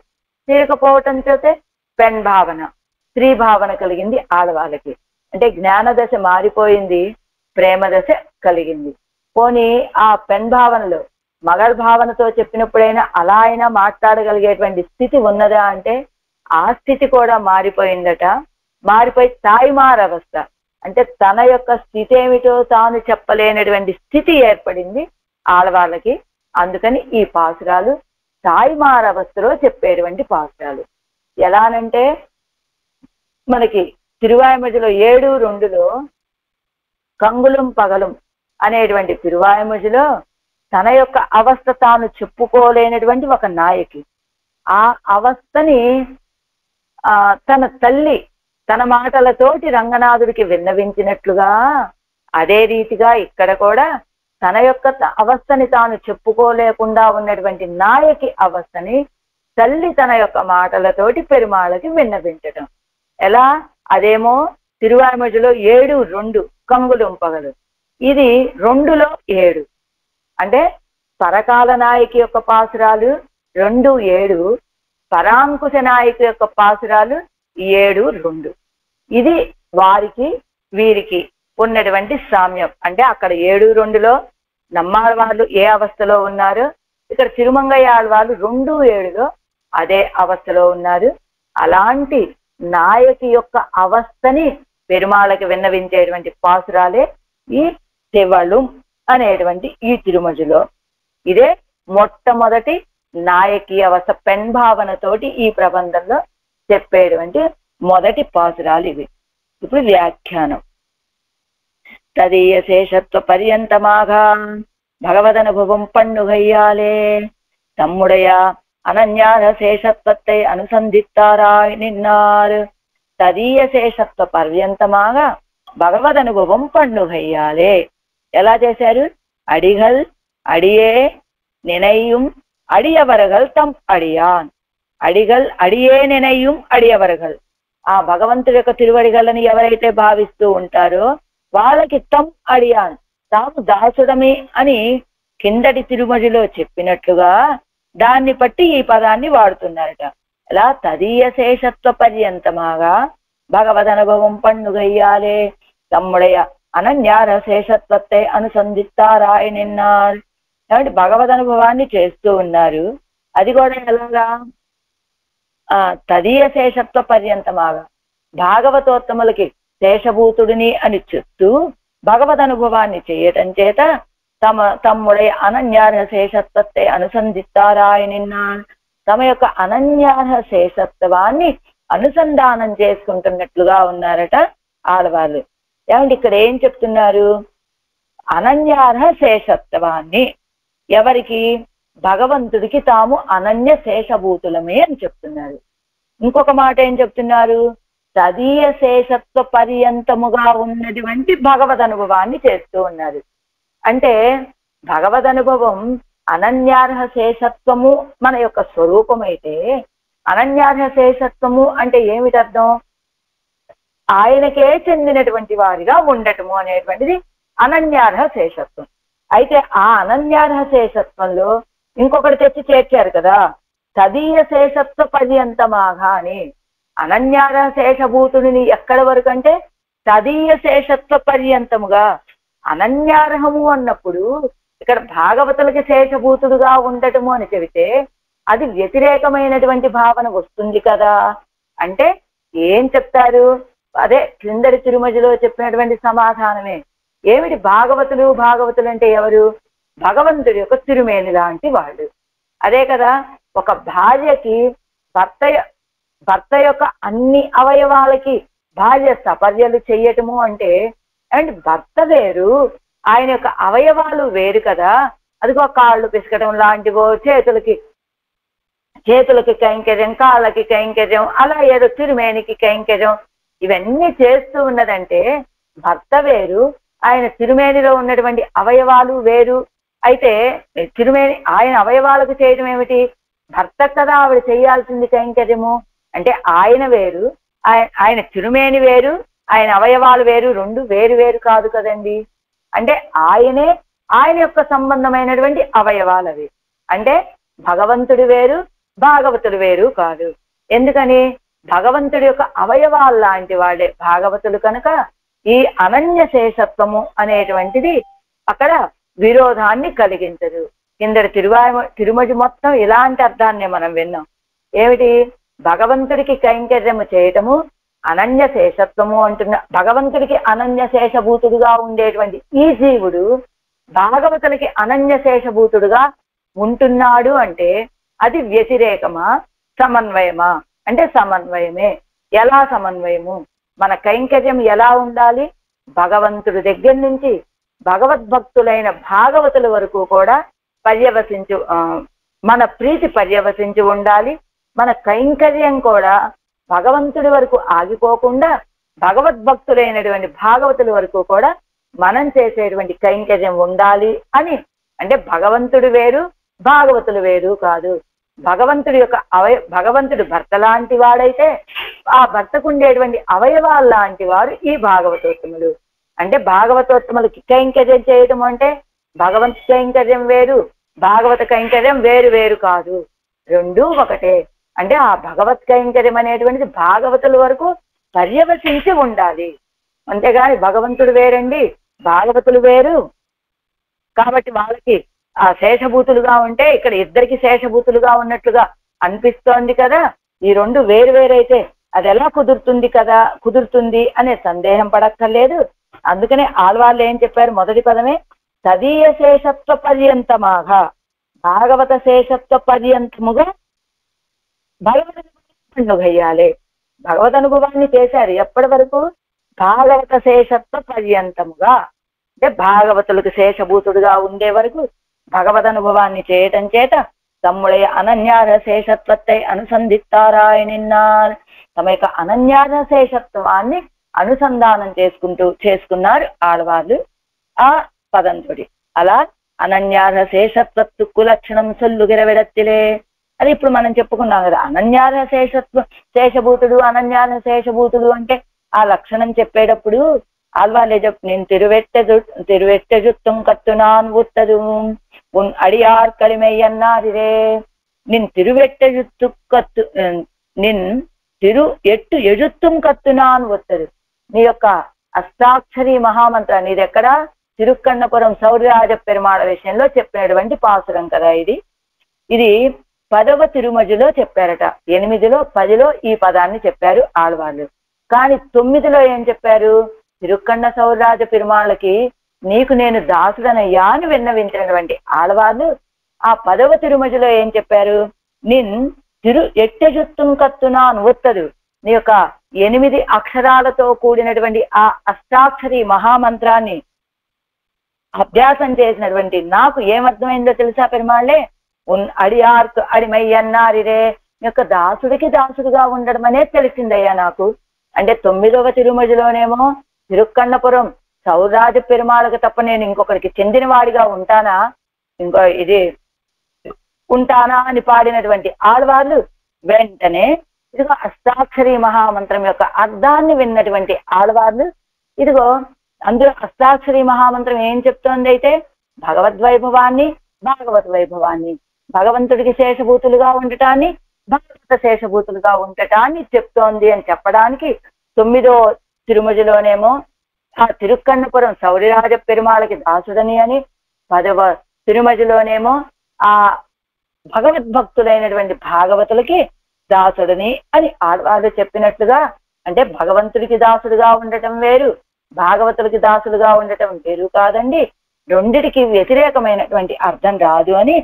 తీరకపోవటం చేతే పెన్ భావన, స్త్రీ భావన కలిగింది ఆడవాళ్ళకి. అంటే జ్ఞాన దశ మారిపోయింది, ప్రేమ దశ కలిగింది. పోనీ ఆ పెన్ భావనలో మగ భావనతో చెప్పినప్పుడైనా అలా అయినా మాట్లాడగలిగేటువంటి స్థితి ఉన్నదా అంటే ఆ స్థితి కూడా మారిపోయిందట. మారిపోయి తాయిమారవస్థ, అంటే తన యొక్క స్థితి ఏమిటో తాను చెప్పలేనటువంటి స్థితి ఏర్పడింది ఆడవాళ్ళకి. అందుకని ఈ పాసురాలు తాయిమారవస్థలో చెప్పేటువంటి పాసురాలు. ఎలానంటే మనకి తిరువాయిమొழிలో 7:2లో కంగులం పగలం అనేటువంటి తిరువాయిమొழிలో తన యొక్క అవస్థ తాను చెప్పుకోలేనటువంటి ఒక నాయకి, ఆ అవస్థని తన తల్లి తన మాటలతోటి రంగనాథుడికి విన్నవించినట్లుగా, అదే రీతిగా ఇక్కడ కూడా తన యొక్క అవస్థని తాను చెప్పుకోలేకుండా ఉన్నటువంటి నాయకి అవస్థని తల్లి తన యొక్క మాటలతోటి పెరుమాళకి విన్నవించటం. ఎలా? అదేమో తిరువాయిమొழிలో 7:2 కంగులం పగలు, ఇది 2లో 7. అంటే పరకాల నాయకి యొక్క పాసురాలు 2:7, పరాంకుశ నాయకి యొక్క పాసురాలు 7:2. ఇది వారికి వీరికి ఉన్నటువంటి సామ్యం. అంటే అక్కడ 7:2లో నమ్మాళ్ళవాళ్ళు ఏ అవస్థలో ఉన్నారు, ఇక్కడ తిరుమంగయ్య ఆళ్వాళ్ళు 2:7లో అదే అవస్థలో ఉన్నారు. అలాంటి నాయకి యొక్క అవస్థని పెరుమాళకి విన్నవించేటువంటి పాసురాలే ఈ శివళం అనేటువంటి ఈ తిరుమొழிలో. ఇదే మొట్టమొదటి నాయకి అవస్థ పెన్ భావనతోటి ఈ ప్రబంధంలో చెప్పేటువంటి మొదటి పాసురాలు ఇవి. ఇప్పుడు వ్యాఖ్యానం. తదీయ శేషత్వ పర్యంతమాగా భగవదనుభవం పన్నుగయ్యాలే తమ్ముడయ అనన్యార శేషత్వத்தை అనుసంధిத்தாராய் நின்னார். తదీయ శేషత్వ పర్యంతమాగా భగవదనుభవం పన్నుగయ్యాలే. ఎలా చేశారు? అడిగల్ అడియే నినయ్యం అడియవరగల్ తమ్ అడియాన్. అడిగల్ అడియే నినయ్యం అడియవరగల్, ఆ భగవంతుడి యొక్క తిరువడిగలని ఎవరైతే భావిస్తూ ఉంటారో వాళ్ళకి తమ్ అడియాన్, తాము దాసుడమే అని కిందటి తిరుమొழிలో చెప్పినట్లుగా దాన్ని బట్టి ఈ పదాన్ని వాడుతున్నారట. అలా తదీయ శేషత్వ పర్యంతమాగా భగవదనుభవం పన్నుగయ్యాలే తమ్ముడయ అనన్యార శేషత్వத்தை అనుసంధిస్తారాయ్ నిన్నారు. కాబట్టి భగవదనుభవాన్ని చేస్తూ ఉన్నారు. అది కూడా ఎలాగా? తదీయ శేషత్వ పర్యంతమాగా భాగవతోత్తములకి శేషభూతుడిని అని చెప్తూ భగవదనుభవాన్ని చేయటం చేత తమ్ముడై అనన్యార్హ శేషత్వத்தை అనుసంధిస్తారాయ్ నిన్నారు. తమ యొక్క అనన్యార్హ శేషత్వాన్ని అనుసంధానం చేసుకుంటున్నట్లుగా ఉన్నారట ఆడవాళ్ళు. ఏమంటే ఇక్కడ ఏం చెప్తున్నారు? అనన్యార్హ శేషత్వాన్ని ఎవరికి? భగవంతుడికి తాము అనన్య శేషభూతులమే అని చెప్తున్నారు. ఇంకొక మాట ఏం చెప్తున్నారు? తదీయ శేషత్వ పర్యంతముగా ఉన్నటువంటి భగవదనుభవాన్ని చేస్తూ ఉన్నారు. అంటే భగవదనుభవం అనన్యార్హ శేషత్వము మన యొక్క స్వరూపమైతే, అనన్యార్హ శేషత్వము అంటే ఏమిటి అర్థం? ఆయనకే చెందినటువంటి వారిగా ఉండటము అనేటువంటిది అనన్యార్హ శేషత్వం. అయితే ఆ అనన్యార్హ శేషత్వంలో ఇంకొకటి తెచ్చి చేర్చారు కదా, తదీయ శేషత్వ పర్యంతమాగా అని. అనన్యార్హ శేషభూతుడిని ఎక్కడి వరకు అంటే తదీయ శేషత్వ పర్యంతముగా. అనన్యార్హము అన్నప్పుడు ఇక్కడ భాగవతులకి శేషభూతుడుగా ఉండటము అని చెబితే అది వ్యతిరేకమైనటువంటి భావన వస్తుంది కదా. అంటే ఏం చెప్తారు? అదే క్రిందటి తిరుమొழிలో చెప్పినటువంటి సమాధానమే. ఏమిటి? భాగవతులు అంటే ఎవరు? భగవంతుడి యొక్క తిరుమేని లాంటి వాళ్ళు. అదే కదా, ఒక భార్యకి భర్త యొక్క అన్ని అవయవాలకి భార్య సపర్యలు చెయ్యటము అంటే, అండ్ భర్త వేరు, ఆయన యొక్క అవయవాలు వేరు కదా. అదిగో కాళ్ళు పిసకటం లాంటివో, చేతులకి కైంకర్యం, కాళ్ళకి కైంకర్యం, అలా ఏదో తిరుమేనికి కైంకర్యం, ఇవన్నీ చేస్తూ ఉన్నదంటే భర్త వేరు, ఆయన తిరుమేనిలో ఉన్నటువంటి అవయవాలు వేరు. అయితే తిరుమేని ఆయన అవయవాలకు చేయడం ఏమిటి? భర్త కదా ఆవిడ చేయాల్సింది కైంకర్యము. అంటే ఆయన వేరు, ఆయన తిరుమేని వేరు, ఆయన అవయవాలు వేరు, రెండు వేరు వేరు కాదు కదండి. అంటే ఆయనే ఆయన యొక్క సంబంధమైనటువంటి అవయవాలు అవి. అంటే భగవంతుడు వేరు, భాగవతుడు వేరు కాదు. ఎందుకని? భగవంతుడి యొక్క అవయవాలు లాంటి వాడే భాగవతులు కనుక ఈ అనన్య శేషత్వము అనేటువంటిది అక్కడ విరోధాన్ని కలిగించదు. కిందటి తిరుమజి మొత్తం ఇలాంటి అర్థాన్ని మనం విన్నాం. ఏమిటి? భగవంతుడికి కైంకర్యము చేయటము అనన్య శేషత్వము అంటున్న, భగవంతుడికి అనన్య శేషభూతుడుగా ఉండేటువంటి ఈ జీవుడు భాగవతులకి అనన్య శేషభూతుడుగా ఉంటున్నాడు అంటే అది వ్యతిరేకమా, సమన్వయమా? అంటే సమన్వయమే. ఎలా సమన్వయము? మన కైంకర్యం ఎలా ఉండాలి? భగవంతుడి దగ్గర నుంచి భగవద్భక్తులైన భాగవతుల వరకు కూడా మన ప్రీతి పర్యవసించి ఉండాలి. మన కైంకర్యం కూడా భగవంతుడి వరకు ఆగిపోకుండా భగవద్భక్తులైనటువంటి భాగవతుల వరకు కూడా మనం చేసేటువంటి కైంకర్యం ఉండాలి అని. అంటే భగవంతుడు వేరు, భాగవతులు వేరు కాదు. భగవంతుడి యొక్క భగవంతుడు భర్త లాంటి వాడైతే ఆ భర్తకు ఉండేటువంటి అవయవాలు లాంటి వారు ఈ భాగవతోత్తములు. అంటే భాగవతోత్తములకి కైంకర్యం చేయటం అంటే భగవంతు కైంకర్యం వేరు, భాగవత కైంకర్యం వేరు వేరు కాదు, రెండూ ఒకటే. అంటే ఆ భగవత్ కైంకర్యం అనేటువంటిది భాగవతుల వరకు పర్యవసించి ఉండాలి. అంతేగాని భగవంతుడు వేరండి, భాగవతులు వేరు కాబట్టి వాళ్ళకి ఆ శేషభూతులుగా ఉంటే ఇక్కడ ఇద్దరికి శేషభూతులుగా ఉన్నట్లుగా అనిపిస్తోంది కదా. ఈ రెండు వేరు వేరైతే అది ఎలా కుదురుతుంది అనే సందేహం పడక్కర్లేదు. అందుకనే ఆళ్వార్లు ఏం చెప్పారు? మొదటి పదమే తదీయ శేషత్వ పర్యంతమాగా, భాగవత శేషత్వ పర్యంతముగా భగవదనుభవాన్ని భగవద్ అనుభవాన్ని చేశారు. ఎప్పటి వరకు? భాగవత శేషత్వ పర్యంతముగా, అంటే భాగవతులకు శేషభూతుడుగా ఉండే వరకు భగవద్ అనుభవాన్ని చేయటం చేత తమ్ముடைய అనన్యార శేషత్వத்தை అనుసంధిస్తారాయనిన్నారు. తమ యొక్క అనన్యార శేషత్వాన్ని అనుసంధానం చేసుకున్నారు ఆళ్వార్లు ఆ పదంతోటి. అలా అనన్యార శేషత్వత్తుక్కు లక్షణం సొల్లుగిరవిడత్తిలే. అది ఇప్పుడు మనం చెప్పుకున్నాం కదా, అనన్యార శేషభూతుడు, అనన్యార శేషభూతుడు అంటే ఆ లక్షణం చెప్పేటప్పుడు ఆళ్వార్లే నేను తిరువెట్టెజుత్తం కత్తునాన్ ఉత్తదు ఉన్ అడియార్ కలిమెయ్యన్నారిరే. నిన్ తిరువెట్టెజుత్తు కత్తు నిన్ తిరు ఎట్టు ఎజుత్తం కత్తునాన్ ఉత్తదు. నీ యొక్క అష్టాక్షరి మహామంత్రాన్ని, ఇది ఎక్కడ? తిరుక్కన్నపురం సౌర్యరాజ పెరుమాళ విషయంలో చెప్పినటువంటి పాసురం కదా ఇది. ఇది 10వ తిరుమజిలో చెప్పారట. 8లో 10లో ఈ పదాన్ని చెప్పారు ఆళ్వార్లు. కానీ 9లో ఏం చెప్పారు? తిరుక్కన్న సౌర్యరాజ పెరుమాళ్ళకి నీకు నేను దాసుడనయ్యా అని విన్నవించినటువంటి ఆళ్వార్లు ఆ 10వ తిరుమజిలో ఏం చెప్పారు? నిన్ తిరు ఎట్టెజుత్తుం కత్తునాన్ ఒత్తదు. నీ యొక్క 8 అక్షరాలతో కూడినటువంటి ఆ అష్టాక్షరి మహామంత్రాన్ని అభ్యాసం చేసినటువంటి నాకు ఏమర్థమైందో తెలుసా పెరుమాళ్లే? ఉన్ అడియార్కు అడిమయ్యన్నారిరే. నీ యొక్క దాసుడికి దాసుడుగా ఉండడం అనేది తెలిసిందయ్యా నాకు. అంటే 9వ తిరుమజిలోనేమో తిరుక్కన్నపురం సౌరాజ పెరుమాళకు తప్ప నేను ఇంకొకరికి చెందిన వాడిగా ఉంటానా అని పాడినటువంటి ఆళ్వార్లు వెంటనే ఇదిగో అష్టాక్షరి మహామంత్రం యొక్క అర్థాన్ని విన్నటువంటి ఆళ్వార్లు ఇదిగో అందులో అష్టాక్షరి మహామంత్రం ఏం చెప్తోంది? అయితే భగవద్వైభవాన్ని, భాగవత వైభవాన్ని, భగవంతుడికి శేషభూతులుగా ఉండటాన్ని, భాగవత శేషభూతులుగా ఉండటాన్ని చెప్తోంది అని చెప్పడానికి 9వ తిరుమజిలోనేమో ఆ తిరుక్కన్నపురం సౌర్యరాజ పెరుమాళకి దాసుడని అని, 10వ తిరుమజిలోనేమో ఆ భగవద్భక్తులైనటువంటి భాగవతులకి దాసుడని అని ఆళ్వార్లు చెప్పినట్లుగా. అంటే భగవంతుడికి దాసుడుగా ఉండటం వేరు, భాగవతులకి దాసుడుగా ఉండటం వేరు కాదండి. రెండిటికి వ్యతిరేకమైనటువంటి అర్థం రాదు అని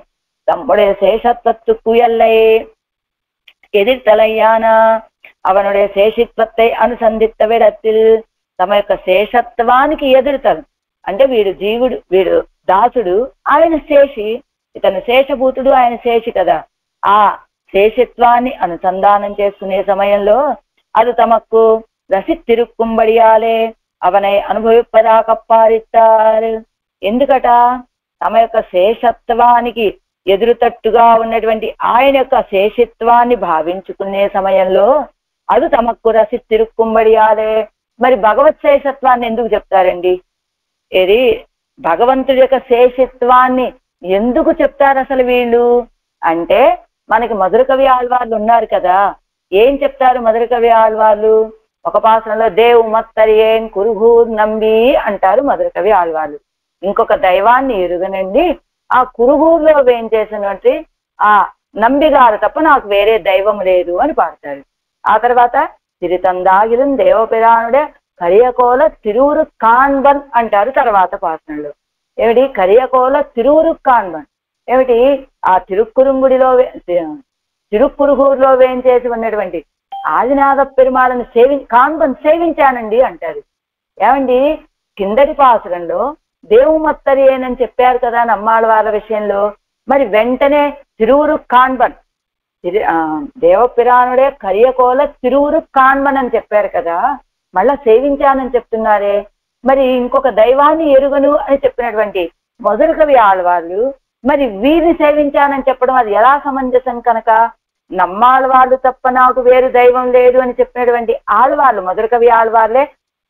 తమ్ముడే శేషత్వత్తుకు ఎల్లై ఎదిర్తలయ్యానా అవనుడే శేషిత్వத்தை అనుసంధిత విడత్తిల్. తమ యొక్క శేషత్వానికి ఎదురుతలు అంటే వీడు దాసుడు, ఆయన శేషి, ఇతను శేషభూతుడు, ఆయన శేషి కదా. ఆ శేషిత్వాన్ని అనుసంధానం చేసుకునే సమయంలో అది తమకు రసిత్తిరుక్కుంబడియాలే అవనై అనుభవిప్పదా కప్పారిస్తారు. ఎందుకట? తమ యొక్క శేషత్వానికి ఎదురుతట్టుగా ఉన్నటువంటి ఆయన యొక్క శేషిత్వాన్ని భావించుకునే సమయంలో అది తమకు రసిత్తిరుక్కుంబడియాలే. మరి భగవత్ శేషత్వాన్ని ఎందుకు చెప్తారండి? ఇది భగవంతుడి యొక్క శేషిత్వాన్ని ఎందుకు చెప్తారు అసలు వీళ్ళు అంటే, మనకి మధురకవి ఆళ్వార్లు ఉన్నారు కదా, ఏం చెప్తారు మధురకవి ఆళ్వార్లు? ఒక పాసనలో దేవు మత్తరియేన్ కురుహూర్ నంబి అంటారు మధురకవి ఆళ్వార్లు. ఇంకొక దైవాన్ని ఎరుగనండి, ఆ కురుహూరులో వేయించేసినటువంటి ఆ నంబిగారు తప్ప నాకు వేరే దైవం లేదు అని పాడతారు. ఆ తర్వాత తిరుతందాగిలం దేవపిరానుడే కరియకోల తిరువురు కాన్బన్ అంటారు తర్వాత పాసనలో. ఏమిటి కరియకోల తిరువురు కాన్బన్? ఏమిటి ఆ తిరుక్కురుంగుడిలో తిరుక్కురుగూరులో వేయించేసి ఉన్నటువంటి ఆదినాథ పెరుమాళను కాన్బన్ సేవించానండి అంటారు. ఏమండి కిందటి పాసురంలో దేవు మత్తరియేనని చెప్పారు కదా నమ్మాళ్ళవాళ్ళ విషయంలో, మరి వెంటనే తిరువురు కాన్బన్ దేవపిరానుడే కరియకోల తిరువురు కాన్బన్ అని చెప్పారు కదా, మళ్ళా సేవించానని చెప్తున్నారే. మరి ఇంకొక దైవాన్ని ఎరుగను అని చెప్పినటువంటి మధురకవి ఆళ్వార్లు మరి వీరిని సేవించానని చెప్పడం అది ఎలా సమంజసం? కనుక నమ్మాళ్ళవాళ్ళు తప్ప నాకు వేరు దైవం లేదు అని చెప్పినటువంటి ఆళ్వార్లు మధురకవి ఆళ్వార్లే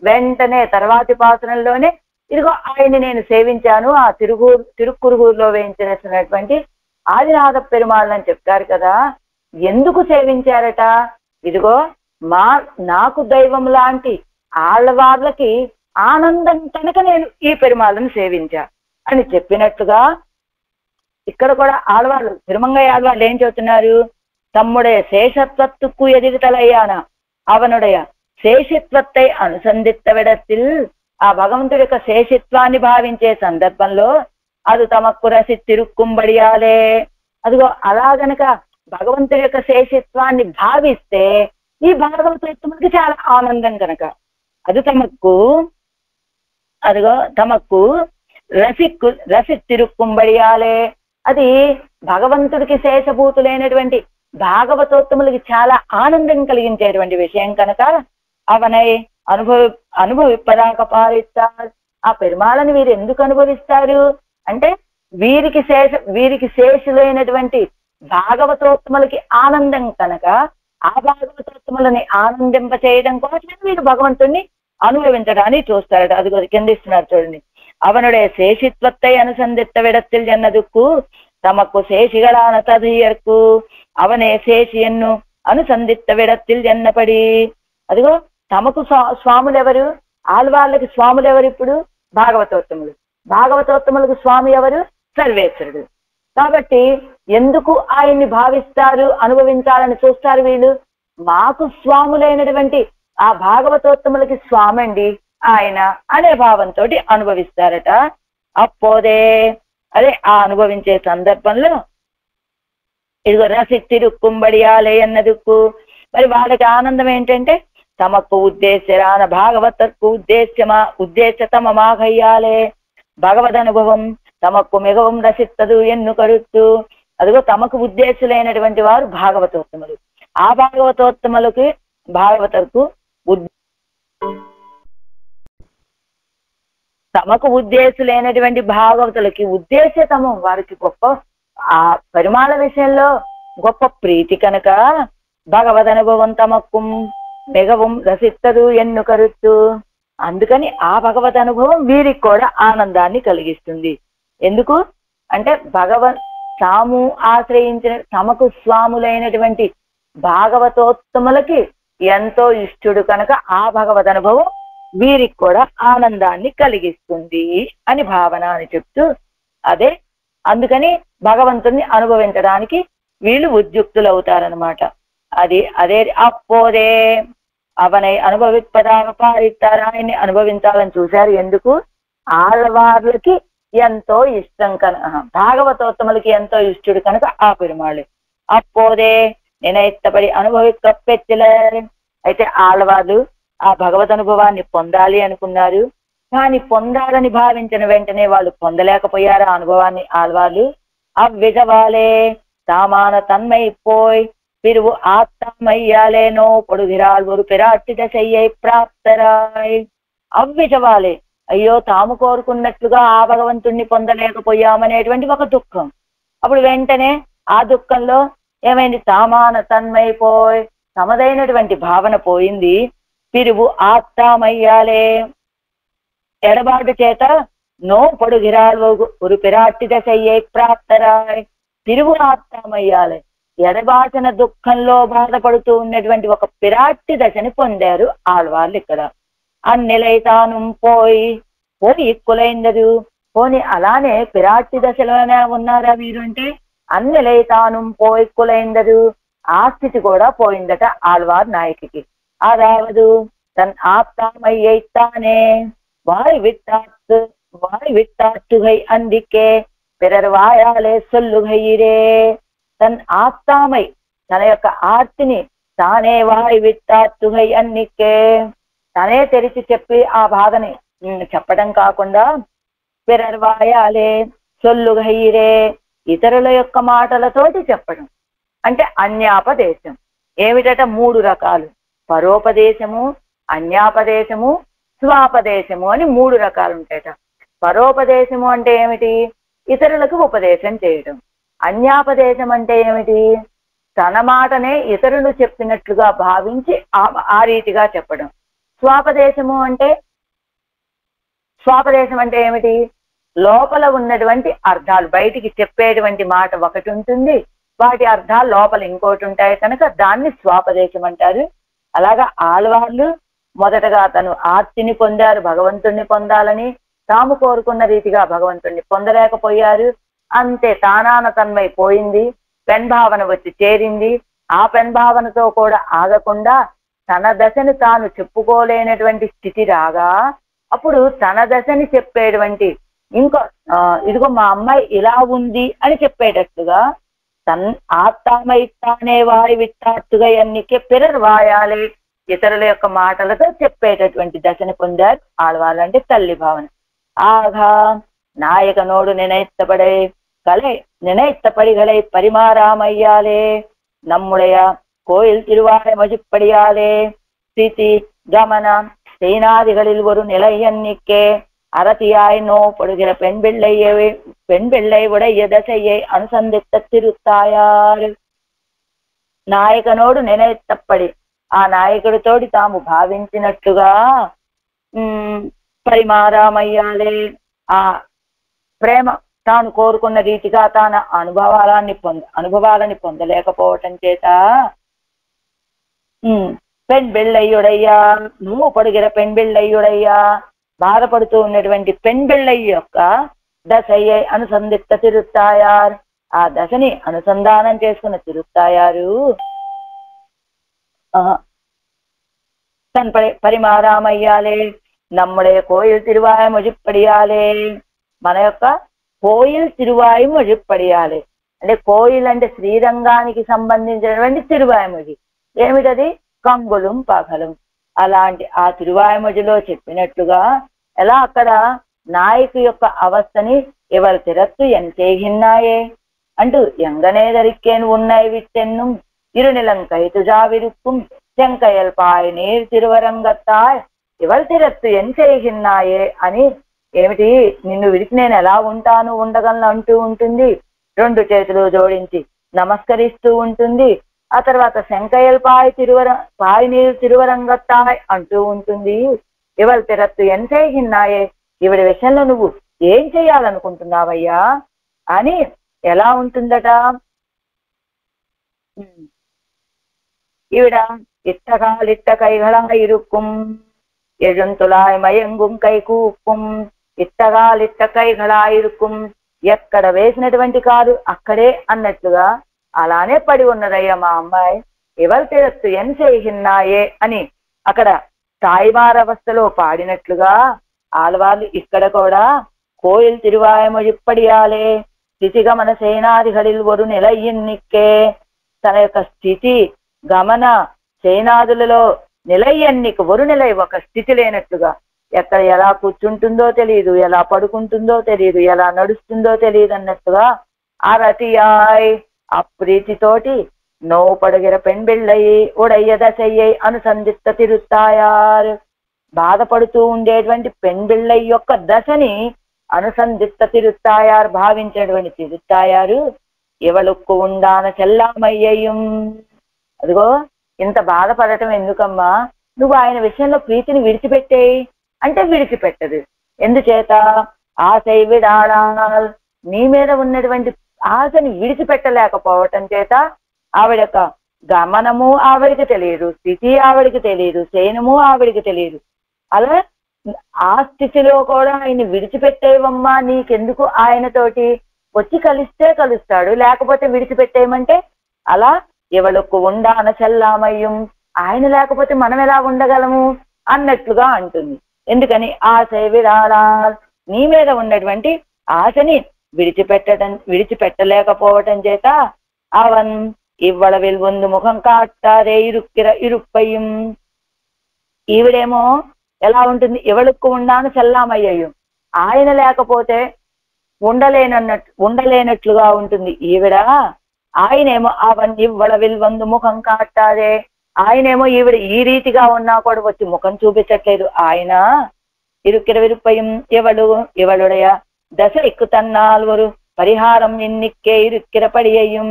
వెంటనే తర్వాతి పాసనంలోనే ఇదిగో ఆయన్ని నేను సేవించాను, ఆ తిరుక్కురుగూరులో వేయించినటువంటి ఆదినాథ పెరుమాళ్ళని చెప్తారు కదా. ఎందుకు సేవించారట? ఇదిగో నాకు దైవం లాంటి ఆళ్వార్లకి ఆనందం కనుక నేను ఈ పెరుమాళ్ళను సేవించా అని చెప్పినట్టుగా ఇక్కడ కూడా ఆళ్వార్లు తిరుమంగయ్య ఆళ్వార్లు ఏం చెబుతున్నారు? తమ్ముடைய శేషత్వత్తుకు ఎదిగితలయ్యాన అవనుடைய శేషిత్వத்தை అనుసంధిత విడத்தில், ఆ భగవంతుడి యొక్క శేషిత్వాన్ని భావించే సందర్భంలో అది తమకు రసి తిరుక్కుంబడియాలే. అదిగో అలా గనక భగవంతుడి యొక్క శేషిత్వాన్ని భావిస్తే ఈ భాగవతోత్తముడికి చాలా ఆనందం కనుక అది తమకు రసి తిరుక్కుంబడియాలే. అది భగవంతుడికి శేషభూతులైనటువంటి భాగవతోత్తములకి చాలా ఆనందం కలిగించేటువంటి విషయం కనుక అవనై అనుభవిప్పదాక పాలిస్తారు. ఆ పెరుమాళని వీరు ఎందుకు అనుభవిస్తారు అంటే, వీరికి శేషులైనటువంటి భాగవతోత్తములకి ఆనందం కనుక ఆ భాగవతోత్తములని ఆనందింప చేయడం కోసం వీరు భగవంతుణ్ణి అనుభవించడానికి చూస్తారట. అది కింద ఇస్తున్నారు చూడండి. அவனுடைய சேஷித்வத்தை அனுசந்தித்த விடத்தில் ஜன்னதுக்கு தமக்கு சேஷிகளான ததியர்க்கு அவனே శేషియన్ను అనుసంధిత విడத்தில் జన్నపడి. అదిగో తమకు స్వాములు ఎవరు? ఆళ్వార్లకి స్వాములు ఎవరు? ఇప్పుడు భాగవతోత్తములు. భాగవతోత్తములకు స్వామి ఎవరు? సర్వేశ్వరుడు. కాబట్టి ఎందుకు ఆయన్ని భావిస్తారు, అనుభవించాలని చూస్తారు వీళ్ళు? మాకు స్వాములైనటువంటి ఆ భాగవతోత్తములకి స్వామండి ఆయన అనే భావంతో అనుభవిస్తారట. అప్పోదే అదే ఆ అనుభవించే సందర్భంలో ఇదిగో రసి తిరుక్కుంబడియాలే అన్నదుకు మరి వాళ్ళకి ఆనందం ఏంటంటే, తమకు ఉద్దేశ్యరాన భాగవతకు ఉద్దేశతమమాగయ్యాలే. భగవద్ అనుభవం తమకు మిగవం రసిత్తదు ఎన్ను కరుత్తు. అదిగో తమకు ఉద్దేశులైనటువంటి వారు భాగవతోత్తములు. ఆ భాగవతకు తమకు ఉద్దేశులైనటువంటి భాగవతులకి ఉద్దేశతమం వారికి గొప్ప ఆ పరిమాణ విషయంలో గొప్ప ప్రీతి కనుక భగవద్ అనుభవం తమకు మిగవం రసిత్తదు ఎన్ను కరుత్తు. అందుకని ఆ భగవద్ అనుభవం వీరికి కూడా ఆనందాన్ని కలిగిస్తుంది. ఎందుకు అంటే తాము ఆశ్రయించిన తమకు స్వాములైనటువంటి భాగవతోత్తములకి ఎంతో ఇష్టడు కనుక ఆ భగవద్ అనుభవం వీరికి కూడా ఆనందాన్ని కలిగిస్తుంది అని భావన అని చెప్తూ, అదే అందుకని భగవంతుణ్ణి అనుభవించడానికి వీళ్ళు ఉద్యుక్తులవుతారనమాట. అదే అప్పోదే అవనై అనుభవిప్పదాక పాలిస్తారు. ఆయన్ని అనుభవించాలని చూశారు. ఎందుకు? ఆళ్వార్లకి ఎంతో ఇష్టం కనుక, భాగవతోత్తములకి ఎంతో ఇష్టడు కనుక ఆ పెరుమాళ్ళు. అప్పోదే నినైత్తపడి అనుభవిక్కప్పెచ్చిల. అయితే ఆళ్వార్లు ఆ భగవద్ అనుభవాన్ని పొందాలి అనుకున్నారు, కానీ పొందాలని భావించిన వెంటనే వాళ్ళు పొందలేకపోయారు ఆ అనుభవాన్ని ఆళ్వార్లు. అవ్విజవాలే తామాన తన్మైపోయ్ పిరువు ఆత్మయ్యాలేనో పొడుగిరాళ్ ఒక పిరాట్టి దశయ్యై ప్రాప్తరాయ్. అవ్విజవాలే అయ్యో తాము కోరుకున్నట్లుగా ఆ భగవంతుణ్ణి పొందలేకపోయామనేటువంటి ఒక దుఃఖం. అప్పుడు వెంటనే ఆ దుఃఖంలో ఏమైంది? తామాన తన్మైపోయ్ తమదైనటువంటి భావన పోయింది. పిరువు ఆత్మయ్యాలే ఎడబాటు చేత நோ படுகிறாள் ஒரு பிராட்டி దశయ్యై ప్రాప్తరాయ్ తిరుగు ఆప్తామయ్యాలి. ఎడబాసిన దుఃఖంలో బాధపడుతూ ఉన్నటువంటి ఒక పిరాట్టి దశని పొందారు ఆళ్వార్లు ఇక్కడ. అన్నిలైతాను పోయి ఇక్కులైందరు. పోని అలానే పిరాట్టి దశలోనే ఉన్నారా వీరు అంటే, అన్నిలైతాను పోయిక్కులైందరు, ఆ స్థితి కూడా పోయిందట ఆళ్వార్ నాయకికి. అదావదు తన్ ఆప్తామయ్యైతానే వాయ్ విట్టాట్టుగై అందుకే పిరర్ వాయాలే సొల్లుగైరే. తన్ ఆప్తామై తన యొక్క ఆర్తిని తానే వాయ్ విట్టాట్టుగై అన్నికే తనే తెరిచి చెప్పి ఆ బాధని చెప్పడం కాకుండా పిరర్ వాయాలే సొల్లుగైరే ఇతరుల యొక్క మాటలతోటి చెప్పడం అంటే అన్యాపదేశం. ఏమిటట? 3 రకాలు. పరోపదేశము, అన్యాపదేశము, స్వాపదేశము అని 3 రకాలు ఉంటాయట. పరోపదేశము అంటే ఏమిటి? ఇతరులకు ఉపదేశం చేయడం. అన్యాపదేశం అంటే ఏమిటి? తన మాటనే ఇతరులు చెప్పినట్లుగా భావించి ఆ రీతిగా చెప్పడం. స్వాపదేశం అంటే ఏమిటి? లోపల ఉన్నటువంటి అర్థాలు బయటికి చెప్పేటువంటి మాట ఒకటి ఉంటుంది, వాటి అర్థాలు లోపల ఇంకోటి ఉంటాయి కనుక దాన్ని స్వాపదేశం అంటారు. అలాగా ఆళ్వార్లు మొదటగా తను ఆర్తిని పొందారు, భగవంతుణ్ణి పొందాలని. తాము కోరుకున్న రీతిగా భగవంతుణ్ణి పొందలేకపోయారు. అంతే తానాన తన్మైపోయింది. పెన్భావన వచ్చి చేరింది. ఆ పెన్భావనతో కూడా ఆగకుండా తన దశను తాను చెప్పుకోలేనటువంటి స్థితి రాగా అప్పుడు తన దశని చెప్పేటువంటి ఇదిగో మా అమ్మాయి ఇలా ఉంది అని చెప్పేటట్టుగా తన్ ఆత్తామైతానే వాయి విట్టాట్టుగా ఎన్నికే పిరర్ వాయాలి ఇతరుల యొక్క మాటలతో చెప్పేటటువంటి దశని పొందారు ఆళ్వార్లు. అంటే తల్లి భావన. ఆగా నాయకనోడు நினைத்தபடிகளை பரிமாறாமையாலே நம்முடைய கோயில் திருவாய மொழிப்படியாலே ஸ்திதி கமன சேனாதிகளில் ஒரு நிலை எண்ணிக்கே அரசியாய் நோப்படுகிற பெண் பிள்ளை உடைய దశయ్యై అనుసంధిత తిరుత్తాయారు. నాయకనోడు నిனைத்தபడి ఆ నాయకుడితోటి తాము భావించినట్లుగా పరిమారామయ్యాలే ఆ ప్రేమ తాను కోరుకున్న రీతిగా తాను అనుభవాలని పొందలేకపోవటం చేత పెన్ బిళ్ళయ్యుడయ్యా నువ్వు పొడిగిన పెన్ బిళ్ళయ్యుడయ్యా బాధపడుతూ ఉన్నటువంటి పెన్ బిళ్ళయ్య యొక్క దశయ్యై అనుసంధిత తిరుత్తాయారు. ఆ దశని అనుసంధానం చేసుకున్న తిరుత్తాయారు తన పరిమారామయ్యాలే நம்முடைய கோயில் திருவாயம் ఒజిప్పడియాలే మన యొక్క కోయిల్ తిరువాయి మొజిప్పడియాలి. అంటే కోయిల్ అంటే శ్రీరంగానికి సంబంధించినటువంటి తిరువాయమొజి. ఏమిటది? కంగుళం పగలం. అలాంటి ఆ తిరువాయమొజిలో చెప్పినట్లుగా ఎలా అక్కడ నాయకు యొక్క అవస్థని ఎవరు తిరత్తు ఎంతేగిన్నాయే అంటూ ఎంగనేదరికేను ఉన్నాయి విట్టెన్ను ఇరునిలంకైతుజావిరుక్కుం చెంకయల్పాయ్ నీరు తిరువరంగత్తాయ్ ఎవరు తిరత్తు ఎంతేగిన్నాయే అని ఏమిటి నిన్ను విడిచి నేను ఎలా ఉంటాను ఉండగలను అంటూ ఉంటుంది. 2 చేతులు జోడించి నమస్కరిస్తూ ఉంటుంది. ఆ తర్వాత శంకయల్పాయ్ పాయ్ నీరు తిరువరంగత్తాయ్ అంటూ ఉంటుంది. ఎవరు తిరత్తు ఎంతేగిన్నాయే ఈవిడ విషయంలో నువ్వు ఏం చెయ్యాలనుకుంటున్నావయ్యా అని ఎలా ఉంటుందట. ఈవిడ ఇట్టకాలిట్ట కైగళ ఇరుక్కుం ఎజంతులాయ్ మయంగుం కైకూక్కుం ఇట్టగాలిట్ట కైగళ ఇరుక్కుం ఎక్కడ వేసినటువంటి కారు అక్కడే అన్నట్లుగా అలానే పడి ఉన్నదయ్యా మా అమ్మాయి. ఎవరు తిరత్తు ఎంసేహిన్నాయే అని అక్కడ తాయిమారవస్థలో పాడినట్లుగా ఆళ్వార్లు ఇక్కడ కూడా కోయిల్ తిరువాయమొజిప్పడియాలే స్థితిగమన సేనాదిகளில் ஒரு நிலை ఎన్నికే తన యొక్క స్థితి గమన సేనాదులలో నిలై ఎన్నిక ఒక నిలై ఒక స్థితి లేనట్లుగా ఎక్కడ ఎలా కూర్చుంటుందో తెలియదు, ఎలా పడుకుంటుందో తెలియదు, ఎలా నడుస్తుందో తెలియదు అన్నట్టుగా అరతియాయ్ అప్రీతితోటి నోవు పడుగిర పెంబిళ్ళయి ఉడయ్య దశయ్యై అనుసంధిత తిరుత్తాయారు. బాధపడుతూ ఉండేటువంటి పెంబిళ్ళయ్య యొక్క దశని అనుసంధిత తిరుత్తాయారు భావించినటువంటి తిరుత్తాయారు ఎవలుక్కు ఉండాన చెల్లామయ్యయ్యం. అదిగో ఇంత బాధపడటం ఎందుకమ్మా, నువ్వు ఆయన విషయంలో ప్రీతిని విడిచిపెట్టేయి అంటే విడిచిపెట్టదు. ఎందుచేత ఆశై విడాళాల్, నీ మీద ఉన్నటువంటి ఆశని విడిచిపెట్టలేకపోవటం చేత ఆవిడ యొక్క గమనము ఆవిడికి తెలియదు, స్థితి ఆవిడికి తెలియదు, శయనము ఆవిడికి తెలియదు. అలా ఆ స్థితిలో కూడా ఆయన విడిచిపెట్టేవమ్మా, నీకెందుకు ఆయనతోటి, వచ్చి కలిస్తే కలుస్తాడు, లేకపోతే విడిచిపెట్టేయమంటే అలా ఎవలకు ఉండాన చెల్లామయ్యం, ఆయన లేకపోతే మనం ఎలా ఉండగలము అన్నట్లుగా అంటుంది. ఎందుకని ఆశయ విడాళాల్, నీ మీద ఉన్నటువంటి ఆశని విడిచిపెట్టలేకపోవటం చేత అవన్ ఇవ్వళవిల్ వందు ముఖం కాటారే ఇరుప్పయ్యం, ఈవిడేమో ఎలా ఉంటుంది, ఎవరికి ఉండాను చెల్లామయ్యయ్యం, ఆయన లేకపోతే ఉండలేనట్లుగా ఉంటుంది ఈవిడ. ఆయనేమో అవన్ ఇవ్వళవిల్ వందు ముఖం కాటారే, ఆయనేమో ఈవిడ ఈ రీతిగా ఉన్నా కూడా వచ్చి ముఖం చూపించట్లేదు. ఆయన ఇరుక్కిర ఇవళుడయ దశ ఎక్కుతన్నాల్వరు పరిహారం ఇన్నిక్కే ఇరుక్కిర పడియ్యం,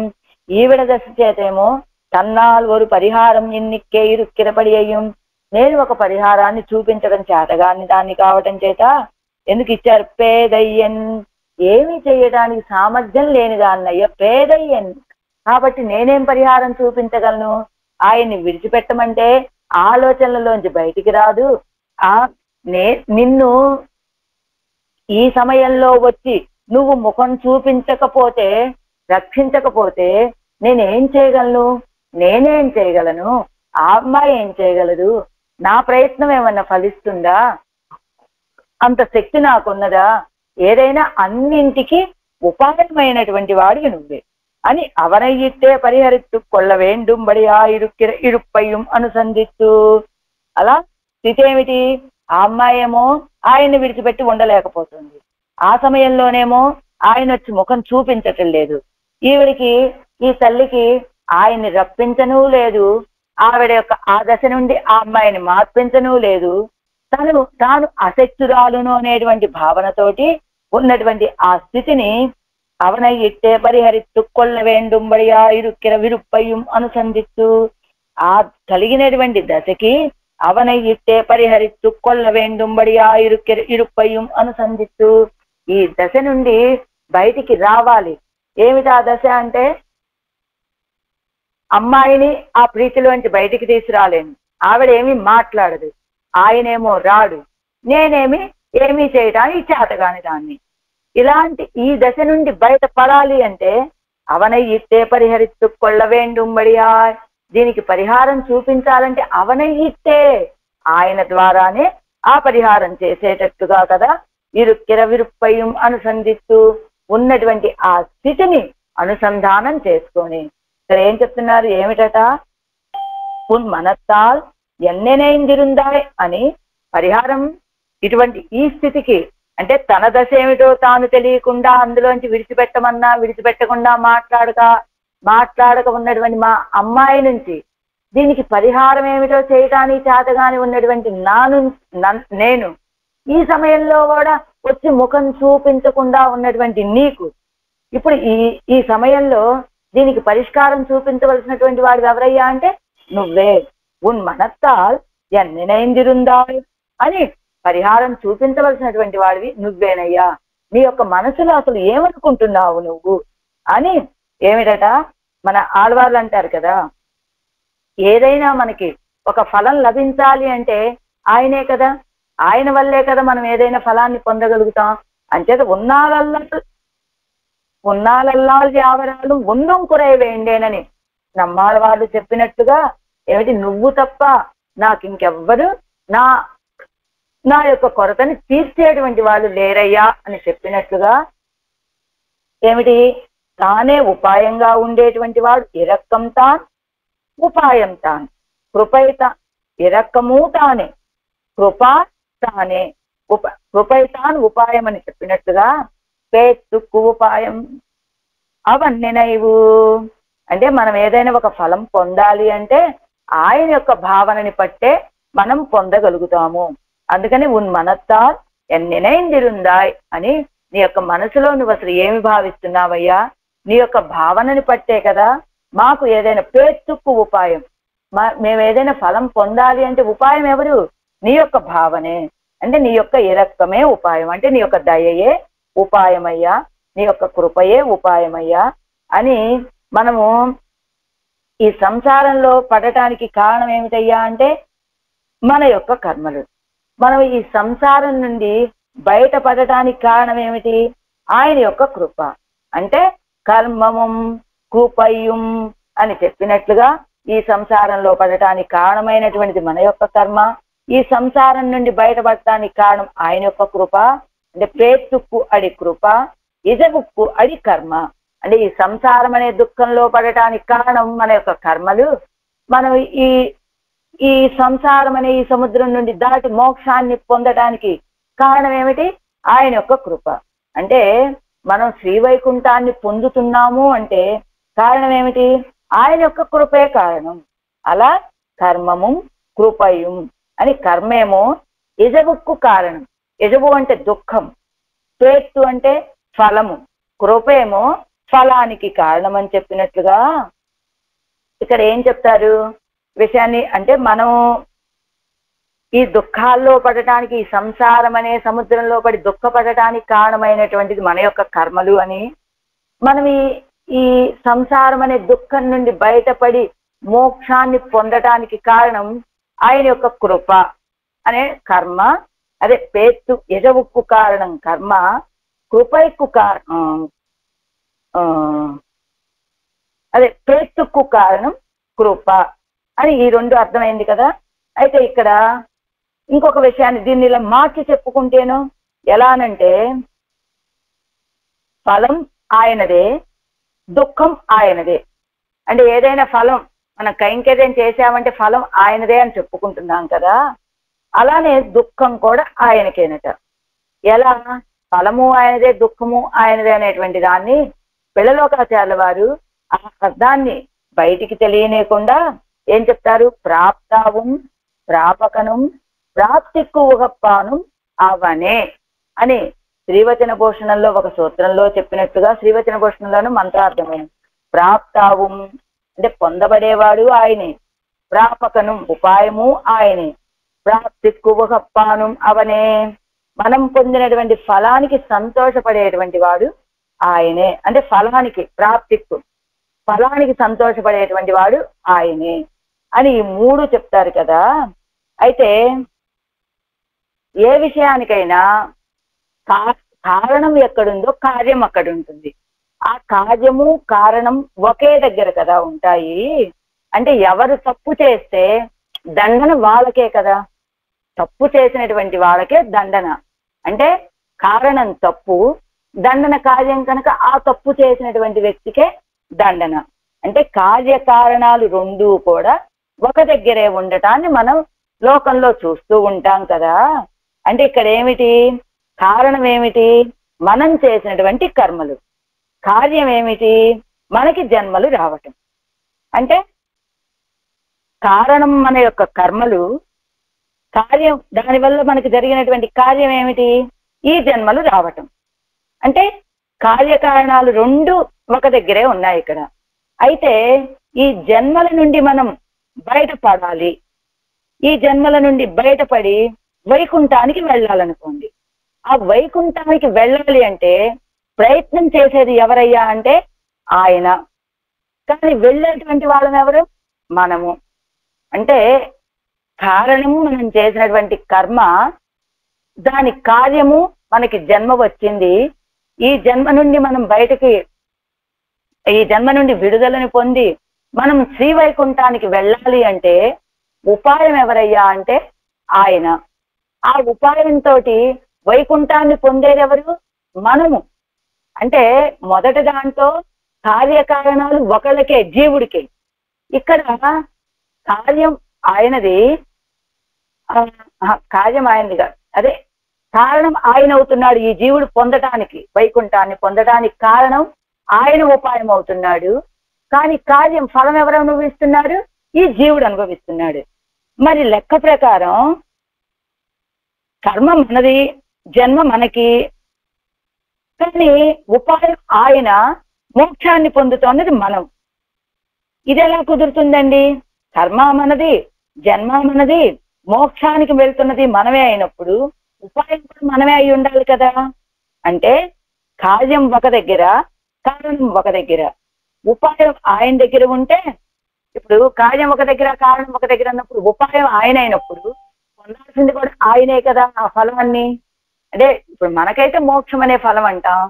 ఈవిడ దశ చేతేమో తన్నాల్వరు పరిహారం ఇన్నిక్కే ఇరుక్కిర పడియ్యం, నేను ఒక పరిహారాన్ని చూపించడం చేతగాని దాన్ని కావటం చేత ఎందుకు ఇచ్చారు, పేదయ్యన్, ఏమీ చేయడానికి సామర్థ్యం లేనిదాన్నయ్య, పేదయ్యన్, కాబట్టి నేనేం పరిహారం చూపించగలను, ఆయన్ని విడిచిపెట్టమంటే ఆలోచనలలోంచి బయటికి రాదు. నిన్ను ఈ సమయంలో వచ్చి నువ్వు ముఖం చూపించకపోతే, రక్షించకపోతే నేనేం చేయగలను, నేనేం చేయగలను, ఆ అమ్మాయి ఏం చేయగలదు, నా ప్రయత్నం ఏమన్నా ఫలిస్తుందా, అంత శక్తి నాకున్నదా, ఏదైనా అన్నింటికి ఉపాయమైనటువంటి వాడికి నువ్వే అని అవనయిట్టే పరిహరిత్తు కొల్ల వేండుంబడి ఆ ఇరుప్పయ్యం అనుసంధిత్తు. అలా స్థితి ఏమిటి, ఆ అమ్మాయి ఏమో ఆయన్ని విడిచిపెట్టి ఉండలేకపోతుంది, ఆ సమయంలోనేమో ఆయన వచ్చి ముఖం చూపించటం లేదు, ఈవిడికి ఈ తల్లికి ఆయన్ని రప్పించనూ లేదు, ఆవిడ యొక్క ఆ దశ నుండి ఆ అమ్మాయిని మార్పించనూ లేదు, తాను అశక్తురాలును అనేటువంటి భావనతోటి ఉన్నటువంటి ఆ స్థితిని అవనయిట్టే పరిహరిత్తు కొల్ల వేండుంబడి ఆ ఇరుప్పయ్యం అనుసంధిత్తు. ఆ కలిగినటువంటి దశకి అవనయిట్టే పరిహరిత్తు కొల్ల వేండుంబడి ఆ ఇరుప్పయ్యం అనుసంధిత్తు, ఈ దశ నుండి బయటికి రావాలి. ఏమిటి ఆ దశ అంటే, అమ్మాయిని ఆ ప్రీతిలోంచి బయటికి తీసుకురాలేను, ఆవిడ ఏమీ మాట్లాడదు, ఆయనేమో రాడు, ఏమీ చేయడానికి చేతగాని దాన్ని, ఇలాంటి ఈ దశ నుండి బయటపడాలి అంటే అవనయిట్టే పరిహరిత్తు కొల్ల వేండుంబడియా, దీనికి పరిహారం చూపించాలంటే అవనయిట్టే, ఆయన ద్వారానే ఆ పరిహారం చేసేటట్టుగా కదా విరుప్పయ్యం అనుసంధిస్తూ ఉన్నటువంటి ఆ స్థితిని అనుసంధానం చేసుకొని ఇక్కడ ఏం చెప్తున్నారు, ఏమిటట, ఉన్ మనత్తాల్ ఎన్నెనైందిరుందాయ్ అని పరిహారం ఇటువంటి ఈ స్థితికి, అంటే తన దశ ఏమిటో తాను తెలియకుండా అందులోంచి విడిచిపెట్టకుండా మాట్లాడక ఉన్నటువంటి మా అమ్మాయి నుంచి దీనికి పరిహారం ఏమిటో చేయటానికి చేతగాని ఉన్నటువంటి నేను ఈ సమయంలో కూడా వచ్చి ముఖం చూపించకుండా ఉన్నటువంటి నీకు ఇప్పుడు ఈ సమయంలో దీనికి పరిష్కారం చూపించవలసినటువంటి వాడు ఎవరయ్యా అంటే నువ్వే. ఉన్ మనత్తాల్ ఎన్నెనైందిరుందాయ్ అని పరిహారం చూపించవలసినటువంటి వాడివి నువ్వేనయ్యా, నీ యొక్క మనసులో అసలు ఏమనుకుంటున్నావు నువ్వు అని. ఏమిటట, మన ఆళ్వార్లు అంటారు కదా, ఏదైనా మనకి ఒక ఫలం లభించాలి అంటే ఆయనే కదా, ఆయన వల్లే కదా మనం ఏదైనా ఫలాన్ని పొందగలుగుతాం. అంచేత ఉన్నాలల్లాల్ యావరాలు ఉండం కురై వేయండేనని నమ్మాల వాళ్ళు చెప్పినట్టుగా, ఏమిటి, నువ్వు తప్ప నాకు ఇంకెవ్వరు నా యొక్క కొరతని తీర్చేటువంటి వాళ్ళు లేరయ్యా అని చెప్పినట్లుగా, ఏమిటి, తానే ఉపాయంగా ఉండేటువంటి వాడు ఇరక్కం తాన్ ఉపాయం తాన్ కృపైత, ఇరక్కము తానే కృప తానే కృపైతాన్ ఉపాయం అని చెప్పినట్టుగా పేత్తుక్కు ఉపాయం అవన్నెనైవు. అంటే మనం ఏదైనా ఒక ఫలం పొందాలి అంటే ఆయన యొక్క భావనని పట్టే మనం పొందగలుగుతాము. అందుకని ఉన్ మనత్తాల్ ఎన్నెనైందిరుందాయ్ అని నీ యొక్క మనసులో నువ్వు అసలు ఏమి భావిస్తున్నావయ్యా, నీ యొక్క భావనని పట్టే కదా మాకు ఏదైనా పేత్తుక్కు ఉపాయం, మేము ఏదైనా ఫలం పొందాలి అంటే ఉపాయం ఎవరు, నీ యొక్క భావనే. అంటే నీ యొక్క ఇరక్కమే ఉపాయం, అంటే నీ యొక్క దయయే ఉపాయమయ్యా, నీ యొక్క కృపయే ఉపాయమయ్యా అని మనము ఈ సంసారంలో పడటానికి కారణం ఏమిటయ్యా అంటే మన యొక్క కర్మలు. మనం ఈ సంసారం నుండి బయటపడటానికి కారణం ఏమిటి? ఆయన యొక్క కృప. అంటే కర్మముం కృపయుం అని చెప్పినట్లుగా ఈ సంసారంలో పడటానికి కారణమైనటువంటిది మన యొక్క కర్మ. ఈ సంసారం నుండి బయటపడటానికి కారణం ఆయన యొక్క కృప. అంటే పేతుక్కు అడి కృప, ఇజగుక్కు అడి కర్మ. అంటే ఈ సంసారం అనే దుఃఖంలో పడటానికి కారణం మన యొక్క కర్మలు. మనం ఈ సంసారం అనే ఈ సముద్రం నుండి దాటి మోక్షాన్ని పొందడానికి కారణం ఏమిటి? ఆయన యొక్క కృప. అంటే మనం శ్రీవైకుంఠాన్ని పొందుతున్నాము అంటే కారణం ఏమిటి? ఆయన యొక్క కృపే కారణం. అలా కర్మము కృపయం అని కర్మేమో యజగుక్కు కారణం. యజగు అంటే దుఃఖం, పేత్తు అంటే ఫలము, కృపేమో ఫలానికి కారణం అని చెప్పినట్లుగా ఇక్కడ ఏం చెప్తారు విషయాన్ని అంటే మనం ఈ దుఃఖాల్లో పడటానికి, ఈ సంసారం అనే సముద్రంలో పడి దుఃఖపడటానికి కారణమైనటువంటిది మన యొక్క కర్మలు అని, మనం ఈ సంసారం అనే దుఃఖం నుండి బయటపడి మోక్షాన్ని పొందటానికి కారణం ఆయన యొక్క కృప అనే కర్మ. అదే పేత్తు యజవుక్కు కారణం కర్మ, కృపైక్కు అదే పేత్తుక్కు కారణం కృప అని ఈ రెండు అర్థమైంది కదా. అయితే ఇక్కడ ఇంకొక విషయాన్ని దీన్ని ఇలా మార్చి చెప్పుకుంటేను ఎలానంటే ఫలం ఆయనదే, దుఃఖం ఆయనదే. అంటే ఏదైనా ఫలం మనం కైంకర్యం చేశామంటే ఫలం ఆయనదే అని చెప్పుకుంటున్నాం కదా, అలానే దుఃఖం కూడా ఆయనకేనట. ఎలా? ఫలము ఆయనదే, దుఃఖము ఆయనదే అనేటువంటి దాన్ని పిల్లలోకాచార్యుల వారు ఆ అర్థాన్ని బయటికి తెలియనేకుండా ఏం చెప్తారు? ప్రాప్తావం ప్రాపకనం ప్రాప్తిక్కు ఉగప్పాను అవనే అని శ్రీవచన భూషణంలో ఒక సూత్రంలో చెప్పినట్టుగా శ్రీవచన భూషణంలోనూ మంత్రార్థమైంది. ప్రాప్తావం అంటే పొందబడేవాడు ఆయనే, ప్రాపకనం ఉపాయము ఆయనే, ప్రాప్తిక్కు ఉగప్పాను అవనే మనం పొందినటువంటి ఫలానికి సంతోషపడేటువంటి వాడు ఆయనే. అంటే ఫలానికి ప్రాప్తిక్కు ఫలానికి సంతోషపడేటువంటి వాడు ఆయనే అని ఈ మూడు చెప్తారు కదా. అయితే ఏ విషయానికైనా కారణం ఎక్కడుందో కార్యం అక్కడ ఉంటుంది. ఆ కార్యము కారణం ఒకే దగ్గర కదా ఉంటాయి. అంటే ఎవరు తప్పు చేస్తే దండన వాళ్ళకే కదా, తప్పు చేసినటువంటి వాళ్ళకే దండన. అంటే కారణం తప్పు, దండన కార్యం కనుక ఆ తప్పు చేసినటువంటి వ్యక్తికే దండన. అంటే కార్యకారణాలు రెండూ కూడా ఒక దగ్గరే ఉండటాన్ని మనం లోకంలో చూస్తూ ఉంటాం కదా. అంటే ఇక్కడ ఏమిటి? కారణం ఏమిటి? మనం చేసినటువంటి కర్మలు. కార్యం ఏమిటి? మనకి జన్మలు రావటం. అంటే కారణం మన యొక్క కర్మలు, కార్యం దానివల్ల మనకి జరిగినటువంటి కార్యం ఏమిటి? ఈ జన్మలు రావటం. అంటే కార్యకారణాలు రెండు ఒక దగ్గరే ఉన్నాయి ఇక్కడ. అయితే ఈ జన్మల నుండి మనం బయటపడాలి. ఈ జన్మల నుండి బయటపడి వైకుంఠానికి వెళ్ళాలనుకోండి. ఆ వైకుంఠానికి వెళ్ళాలి అంటే ప్రయత్నం చేసేది ఎవరయ్యా అంటే ఆయన. కానీ వెళ్ళేటువంటి వాళ్ళం ఎవరు? మనము. అంటే కారణము మనం చేసినటువంటి కర్మ, దాని కార్యము మనకి జన్మ వచ్చింది. ఈ జన్మ నుండి మనం ఈ జన్మ నుండి విడుదలని పొంది మనం శ్రీవైకుంఠానికి వెళ్ళాలి అంటే ఉపాయం ఎవరయ్యా అంటే ఆయన. ఆ ఉపాయంతో వైకుంఠాన్ని పొందేది ఎవరు? మనము. అంటే మొదటి దాంట్లో కార్యకారణాలు ఒకళ్ళకే, జీవుడికే. ఇక్కడ కార్యం ఆయనది, కార్యం ఆయనదిగా, అదే కారణం ఆయన అవుతున్నాడు. ఈ జీవుడు పొందటానికి, వైకుంఠాన్ని పొందడానికి కారణం ఆయన ఉపాయం అవుతున్నాడు. కానీ కార్యం, ఫలం ఎవరు అనుభవిస్తున్నాడు? ఈ జీవుడు అనుభవిస్తున్నాడు. మరి లెక్క ప్రకారం కర్మ మనది, జన్మ మనకి, కానీ ఉపాయం ఆయన, మోక్షాన్ని పొందుతున్నది మనం. ఇది ఎలా కుదురుతుందండి? కర్మ మనది, జన్మ మనది, మోక్షానికి వెళ్తున్నది మనమే అయినప్పుడు ఉపాయం కూడా మనమే అయి ఉండాలి కదా. అంటే కార్యం ఒక దగ్గర, కారణం ఒక దగ్గర. ఉపాయం ఆయన దగ్గర ఉంటే, ఇప్పుడు కార్యం ఒక దగ్గర కారణం ఒక దగ్గర అన్నప్పుడు ఉపాయం ఆయన అయినప్పుడు పొందాల్సింది కూడా ఆయనే కదా ఆ ఫలాన్ని. అంటే ఇప్పుడు మనకైతే మోక్షం అనే ఫలం అంటాం,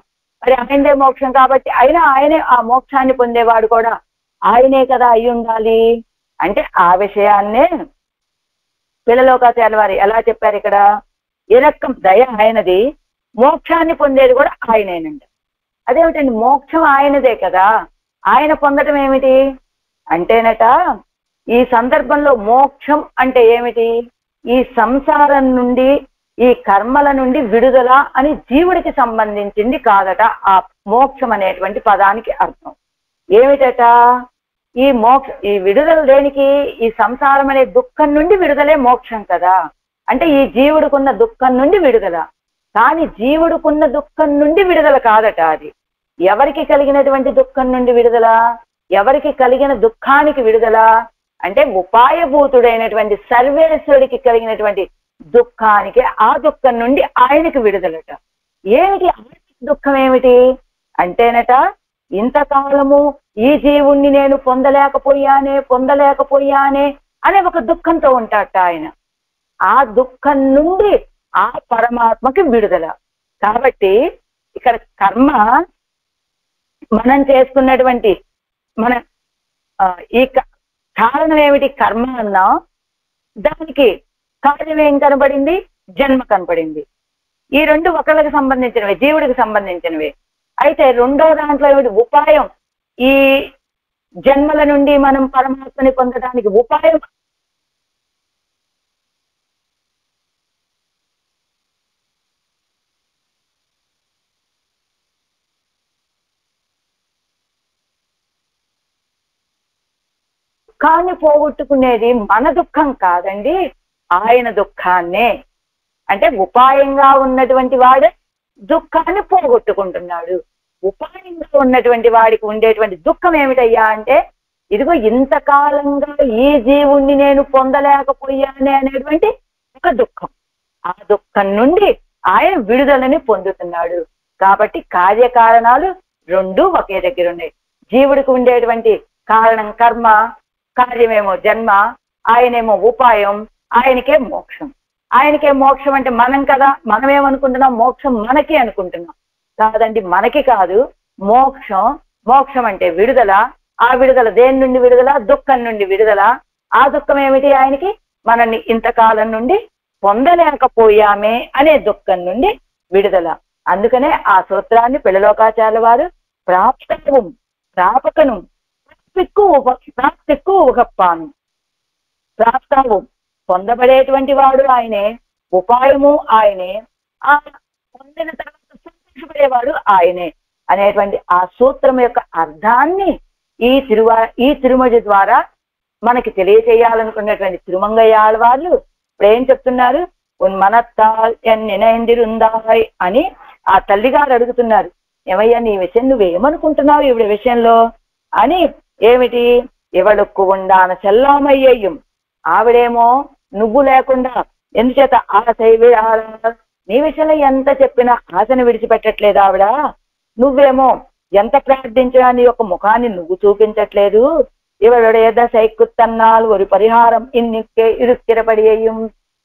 మరి ఆయనదే మోక్షం కాబట్టి ఆయనే ఆ మోక్షాన్ని పొందేవాడు కూడా ఆయనే కదా అయి ఉండాలి. అంటే ఆ విషయాన్నే పిల్లలోకాచార్య వారు ఎలా చెప్పారు ఇక్కడ, ఇరక్కం దయ ఆయనది, మోక్షాన్ని పొందేది కూడా ఆయనేనండి. అదేమిటండి, మోక్షం ఆయనదే కదా, ఆయన పొందటం ఏమిటి అంటేనట, ఈ సందర్భంలో మోక్షం అంటే ఏమిటి, ఈ సంసారం నుండి ఈ కర్మల నుండి విడుదల అని జీవుడికి సంబంధించింది కాదట ఆ మోక్షం అనేటువంటి పదానికి అర్థం. ఏమిటట ఈ విడుదల దేనికి, ఈ సంసారం అనే దుఃఖం నుండి విడుదలే మోక్షం కదా. అంటే ఈ జీవుడికున్న దుఃఖం నుండి విడుదల, కానీ జీవుడికున్న దుఃఖం నుండి విడుదల కాదట అది. ఎవరికి కలిగినటువంటి దుఃఖం నుండి విడుదల, ఎవరికి కలిగిన దుఃఖానికి విడుదల అంటే ఉపాయభూతుడైనటువంటి సర్వేశ్వరుడికి కలిగినటువంటి దుఃఖానికి, ఆ దుఃఖం నుండి ఆయనకి విడుదలట. ఏమిటి దుఃఖం ఏమిటి అంటేనట, ఇంతకాలము ఈ జీవుణ్ణి నేను పొందలేకపోయానే అనే ఒక దుఃఖంతో ఉంటాట ఆయన. ఆ దుఃఖం నుండి ఆ పరమాత్మకి విడుదల. కాబట్టి ఇక్కడ కర్మ మనం చేసుకున్నటువంటి మన ఈ కారణం ఏమిటి, కర్మ అన్నా దానికి కార్యం ఏం కనబడింది, జన్మ కనబడింది. ఈ రెండు ఒకళ్ళకి సంబంధించినవే, జీవుడికి సంబంధించినవే. అయితే రెండో దాంట్లో ఏమిటి, ఉపాయం. ఈ జన్మల నుండి మనం పరమాత్మని పొందడానికి ఉపాయం దుఃఖాన్ని పోగొట్టుకునేది మన దుఃఖం కాదండి, ఆయన దుఃఖాన్నే. అంటే ఉపాయంగా ఉన్నటువంటి వాడే దుఃఖాన్ని పోగొట్టుకుంటున్నాడు. ఉపాయంగా ఉన్నటువంటి వాడికి ఉండేటువంటి దుఃఖం ఏమిటయ్యా అంటే, ఇదిగో ఇంతకాలంగా ఈ జీవుణ్ణి నేను పొందలేకపోయానే అనేటువంటి ఒక దుఃఖం. ఆ దుఃఖం నుండి ఆయన విడుదలని పొందుతున్నాడు. కాబట్టి కార్యకారణాలు రెండు ఒకే దగ్గర ఉన్నాయి. జీవుడికి ఉండేటువంటి కారణం కర్మ, కార్యమేమో జన్మ, ఆయనేమో ఉపాయం, ఆయనకే మోక్షం. ఆయనకే మోక్షం అంటే మనం కదా, మనమేమనుకుంటున్నాం, మోక్షం మనకి అనుకుంటున్నాం. కాదండి, మనకి కాదు మోక్షం. మోక్షం అంటే విడుదల. ఆ విడుదల దేని నుండి విడుదల, దుఃఖం నుండి విడుదల. ఆ దుఃఖం ఏమిటి, ఆయనకి మనల్ని ఇంతకాలం నుండి పొందలేకపోయామే అనే దుఃఖం నుండి విడుదల. అందుకనే ఆ సూత్రాన్ని పిల్లలోకాచార్య వారు ప్రాప్తవం ప్రాపకను ప్రాప్తిక్కు ఉగప్పాను. ప్రాప్తవం పొందబడేటువంటి వాడు ఆయనే, ఉపాయము ఆయనే, ఆ పొందిన తర్వాత సంతోషపడేవాడు ఆయనే అనేటువంటి ఆ సూత్రం యొక్క అర్థాన్ని ఈ తిరుమజి ద్వారా మనకి తెలియచేయాలనుకున్నటువంటి తిరుమంగయ్యాళ్ళ వాళ్ళు ఇప్పుడు ఏం చెప్తున్నారు, మనత్తాల్ ఎన్నినైందిరుందాయ్ అని ఆ తల్లిగారు అడుగుతున్నారు. ఏమయ్యా నీ విషయం నువ్వేమనుకుంటున్నావు ఈవిడ విషయంలో అని. ఏమిటి, ఇవడుక్కు ఉండాన చెల్లామయ్యయ్యం. ఆవిడేమో నువ్వు లేకుండా ఎందుచేత ఆశ నీ విషయంలో ఎంత చెప్పినా ఆశను విడిచిపెట్టట్లేదు ఆవిడ. నువ్వేమో ఎంత ప్రార్థించినా నీ యొక్క ముఖాన్ని నువ్వు చూపించట్లేదు. ఇవడ దశ ఎక్కుతన్నాలు ఒక పరిహారం ఇన్నిక్కే ఇరుక్కిరపడి అయ్యం.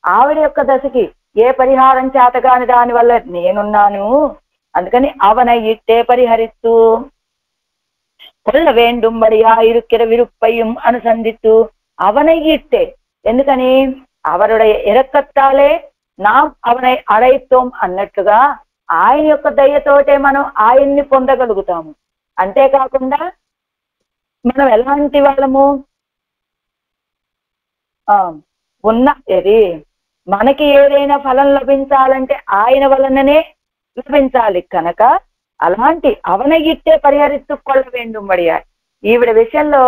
ఆవిడ యొక్క దశకి ఏ పరిహారం చేతగాని దాని వల్ల నేనున్నాను. అందుకని అవన ఇట్టే పరిహరిస్తూ కొల్ల వేండుంబడియా ఇరుక్కిర విరుప్పయ్యం అనుసంధిస్తూ అవన ఇట్టే. ఎందుకని అవరుடைய ఇరక్కత్తాలే நாம் அவனை అడైతోం అన్నట్లుగా ఆయన యొక్క దయతోటే మనం ఆయన్ని పొందగలుగుతాము. అంతేకాకుండా మనం ఎలాంటి వాళ్ళము, మనకి ఏదైనా ఫలం లభించాలంటే ఆయన వలననే లభించాలి కనుక అలాంటి అవనగిట్టే పరిహరిస్తూ కొల్ల వేండుంబడియా. ఈవిడ విషయంలో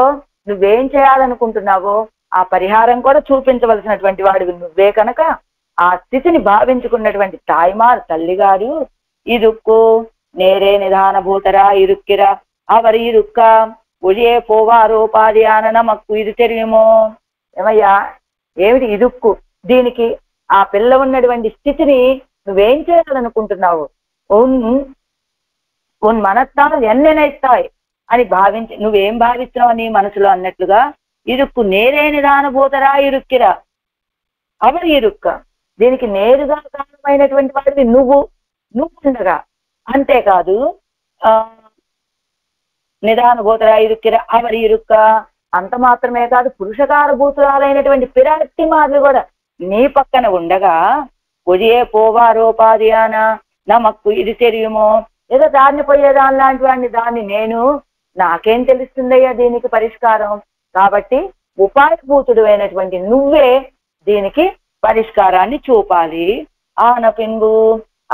నువ్వేం చేయాలనుకుంటున్నావో ఆ పరిహారం కూడా చూపించవలసినటువంటి వాడివి నువ్వే కనుక ఆ స్థితిని భావించుకున్నటువంటి తాయిమార్ తల్లిగారు ఇరుక్కు నేరే నిదానభూతరా ఇరుక్కిరా అవరి ఇరుక్క ఉడియే పోవారో పాదియాన నమక్కు ఇది తెలియమో. ఏమయ్యా ఏమిటి ఇరుక్కు, దీనికి ఆ పిల్ల ఉన్నటువంటి స్థితిని నువ్వేం చేయాలనుకుంటున్నావు? ఉన్ మనత్తాలు ఎన్నెనైస్తాయి అని భావించి నువ్వేం భావిస్తున్నావు నీ మనసులో అన్నట్లుగా ఇరుక్కు నేరేని దానభూతరా ఇరుక్కిరా అవరు ఇరుక్క. దీనికి నేరుగా కారణమైనటువంటి వాడివి నువ్వు ఉండగా. అంతేకాదు నిదానభూతరా ఇరుక్కిర అవరి ఇరుక్క అంత మాత్రమే కాదు, పురుషకారభూతురాలైనటువంటి పిరాట్టి మాదిరి కూడా నీ పక్కన ఉండగా ఒడియే పోవారోపాధియాన నమక్కు ఇది తెలియమో, ఏదో దాన్ని పోయేదాని లాంటి వాడిని దాన్ని నేను, నాకేం తెలుస్తుందయ్యా దీనికి పరిష్కారం? కాబట్టి ఉపాయభూతుడు అయినటువంటి నువ్వే దీనికి పరిష్కారాన్ని చూపాలి. ఆన పిన్బు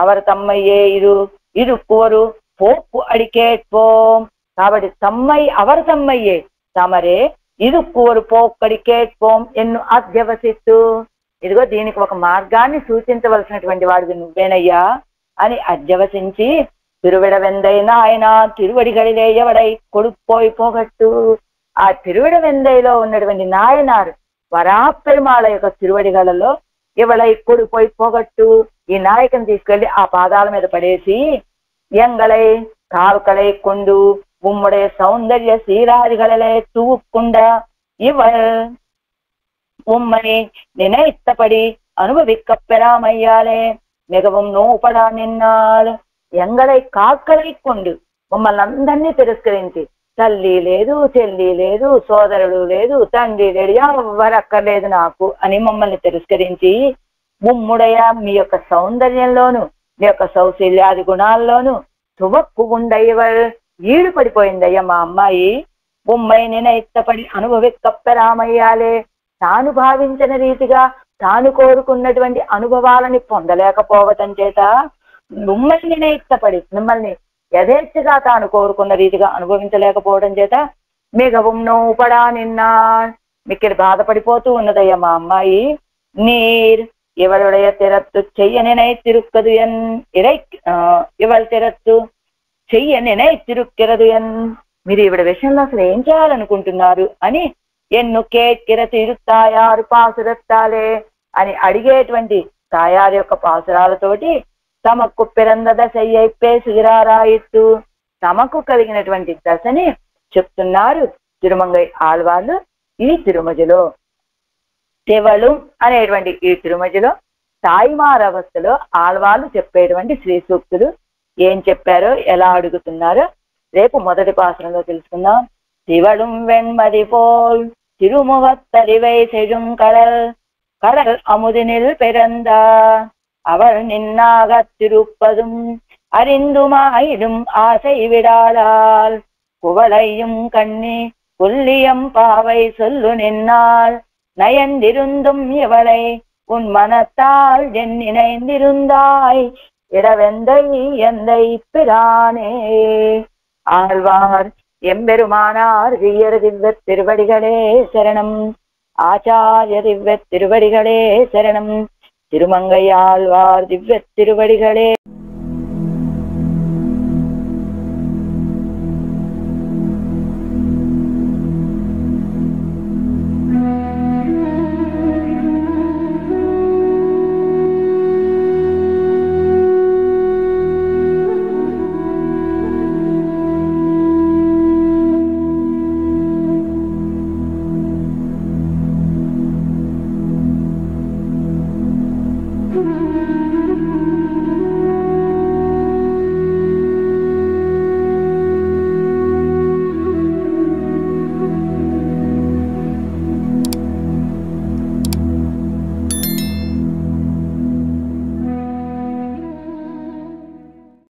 అవరు తమ్మయ్యే ఇరుక్కువరు పోక్కు అడికేట్పోం. కాబట్టి అవరు తమ్మయ్యే తమరే ఇరుక్కువరు పోక్కడికేట్పోం ఎన్ను అధ్యవసిత్తు. ఇదిగో దీనికి ఒక మార్గాన్ని సూచించవలసినటువంటి వాడివి నువ్వేనయ్యా అని అధ్యవసించి తిరువిడ వెందైన ఆయన తిరువడిగడిలే ఎవడై కొడుకుపోయి పోగట్టు. ఆ తిరువిడ వెందైలో ఉన్నటువంటి నాయనారు వరాపెరుమాళ యొక్క తిరువడిగలలో ఎవడై కొడుకుపోయి పోగట్టు. ఈ నాయకుని తీసుకెళ్లి ఆ పాదాల మీద పడేసి ఎంగళై కాల్కళై కొండు ఉమ్మడే సౌందర్య సీరాదిగళలే తూక్కుండ ఇవల్ ఉమ్మని నినైత్తపడి అనుభవిక్కప్పెరామయ్యాలే మిగవం నోపడా నిన్నాள். ఎంగళై కాల్కళై కొండు మమ్మల్ని అందరినీ తిరస్కరించి తల్లి లేదు, చెల్లి లేదు, సోదరుడు లేదు, తండ్రి లేడు, ఎవరక్కర్లేదు నాకు అని మమ్మల్ని తిరస్కరించి ముమ్ముడయ మీ యొక్క సౌందర్యంలోను మీ యొక్క సౌశల్యాది గుణాల్లోనూ తువక్కుగుండయ్యవర్ ఈడు పడిపోయిందయ్యా మా అమ్మాయి. ఉమ్మై నినైత్తపడి అనుభవిక్కప్పెరామయ్యాలే. తాను భావించిన రీతిగా తాను కోరుకున్నటువంటి అనుభవాలని పొందలేకపోవటం చేత మిమ్మల్ని నినైత్తపడి మిమ్మల్ని యథేచ్ఛగా తాను కోరుకున్న రీతిగా అనుభవించలేకపోవడం చేత మిగవం నోపడా నిన్నా మిక్కిడి బాధపడిపోతూ ఉన్నదయ్యా మా అమ్మాయి. నీర్ ఇవளுடைய తిరత్తు చెయ్యనినై తిరుక్కదు ఎన్ ఇవల్ తిరత్తు చెయ్యనినై తిరుక్కిరదు ఎన్. మీరు ఈవిడ విషయంలో అసలు ఏం చేయాలనుకుంటున్నారు అని ఎన్ను కేట్కిర తిరుత్తాయారు పాసురత్తాలే అని అడిగేటువంటి తాయారు యొక్క పాసురాలతోటి తమకు పిరంద దశ పేసుగిరారాయిత్తు తమకు కలిగినటువంటి దశని చెప్తున్నారు తిరుమంగై ఆళ్వార్లు ఈ తిరుమజలో. తెవళు అనేటువంటి ఈ తిరుమజలో తాయిమారవస్థలో ఆళ్వార్లు చెప్పేటువంటి శ్రీ సూక్తులు ఏం చెప్పారో ఎలా అడుగుతున్నారో రేపు మొదటి పాసరంలో తెలుసుకుందాం. திவளும் வெண்மதி போல் திருமுகத்தறிவை செழும் கடல் கடல் அமுதினில் பிறந்தா அவள் நின்னாகத் திருப்பதும் அறிந்துமாயிடும் ஆசை விடாளால் குவளையும் கண்ணி புல்லியம் பாவை சொல்லு நின்னாள் நயந்திருந்தும் இவளை உன் மனத்தால் என் நினைந்திருந்தாய் இடவெந்தை எந்தை பிரானே. ஆழ்வார் எம்பெருமானார் வீயர் திவ்ய திருவடிகளே சரணம். ஆச்சாரிய திவ்ய திருவடிகளே சரணம். திருமங்கையாழ்வார் திவ்ய திருவடிகளே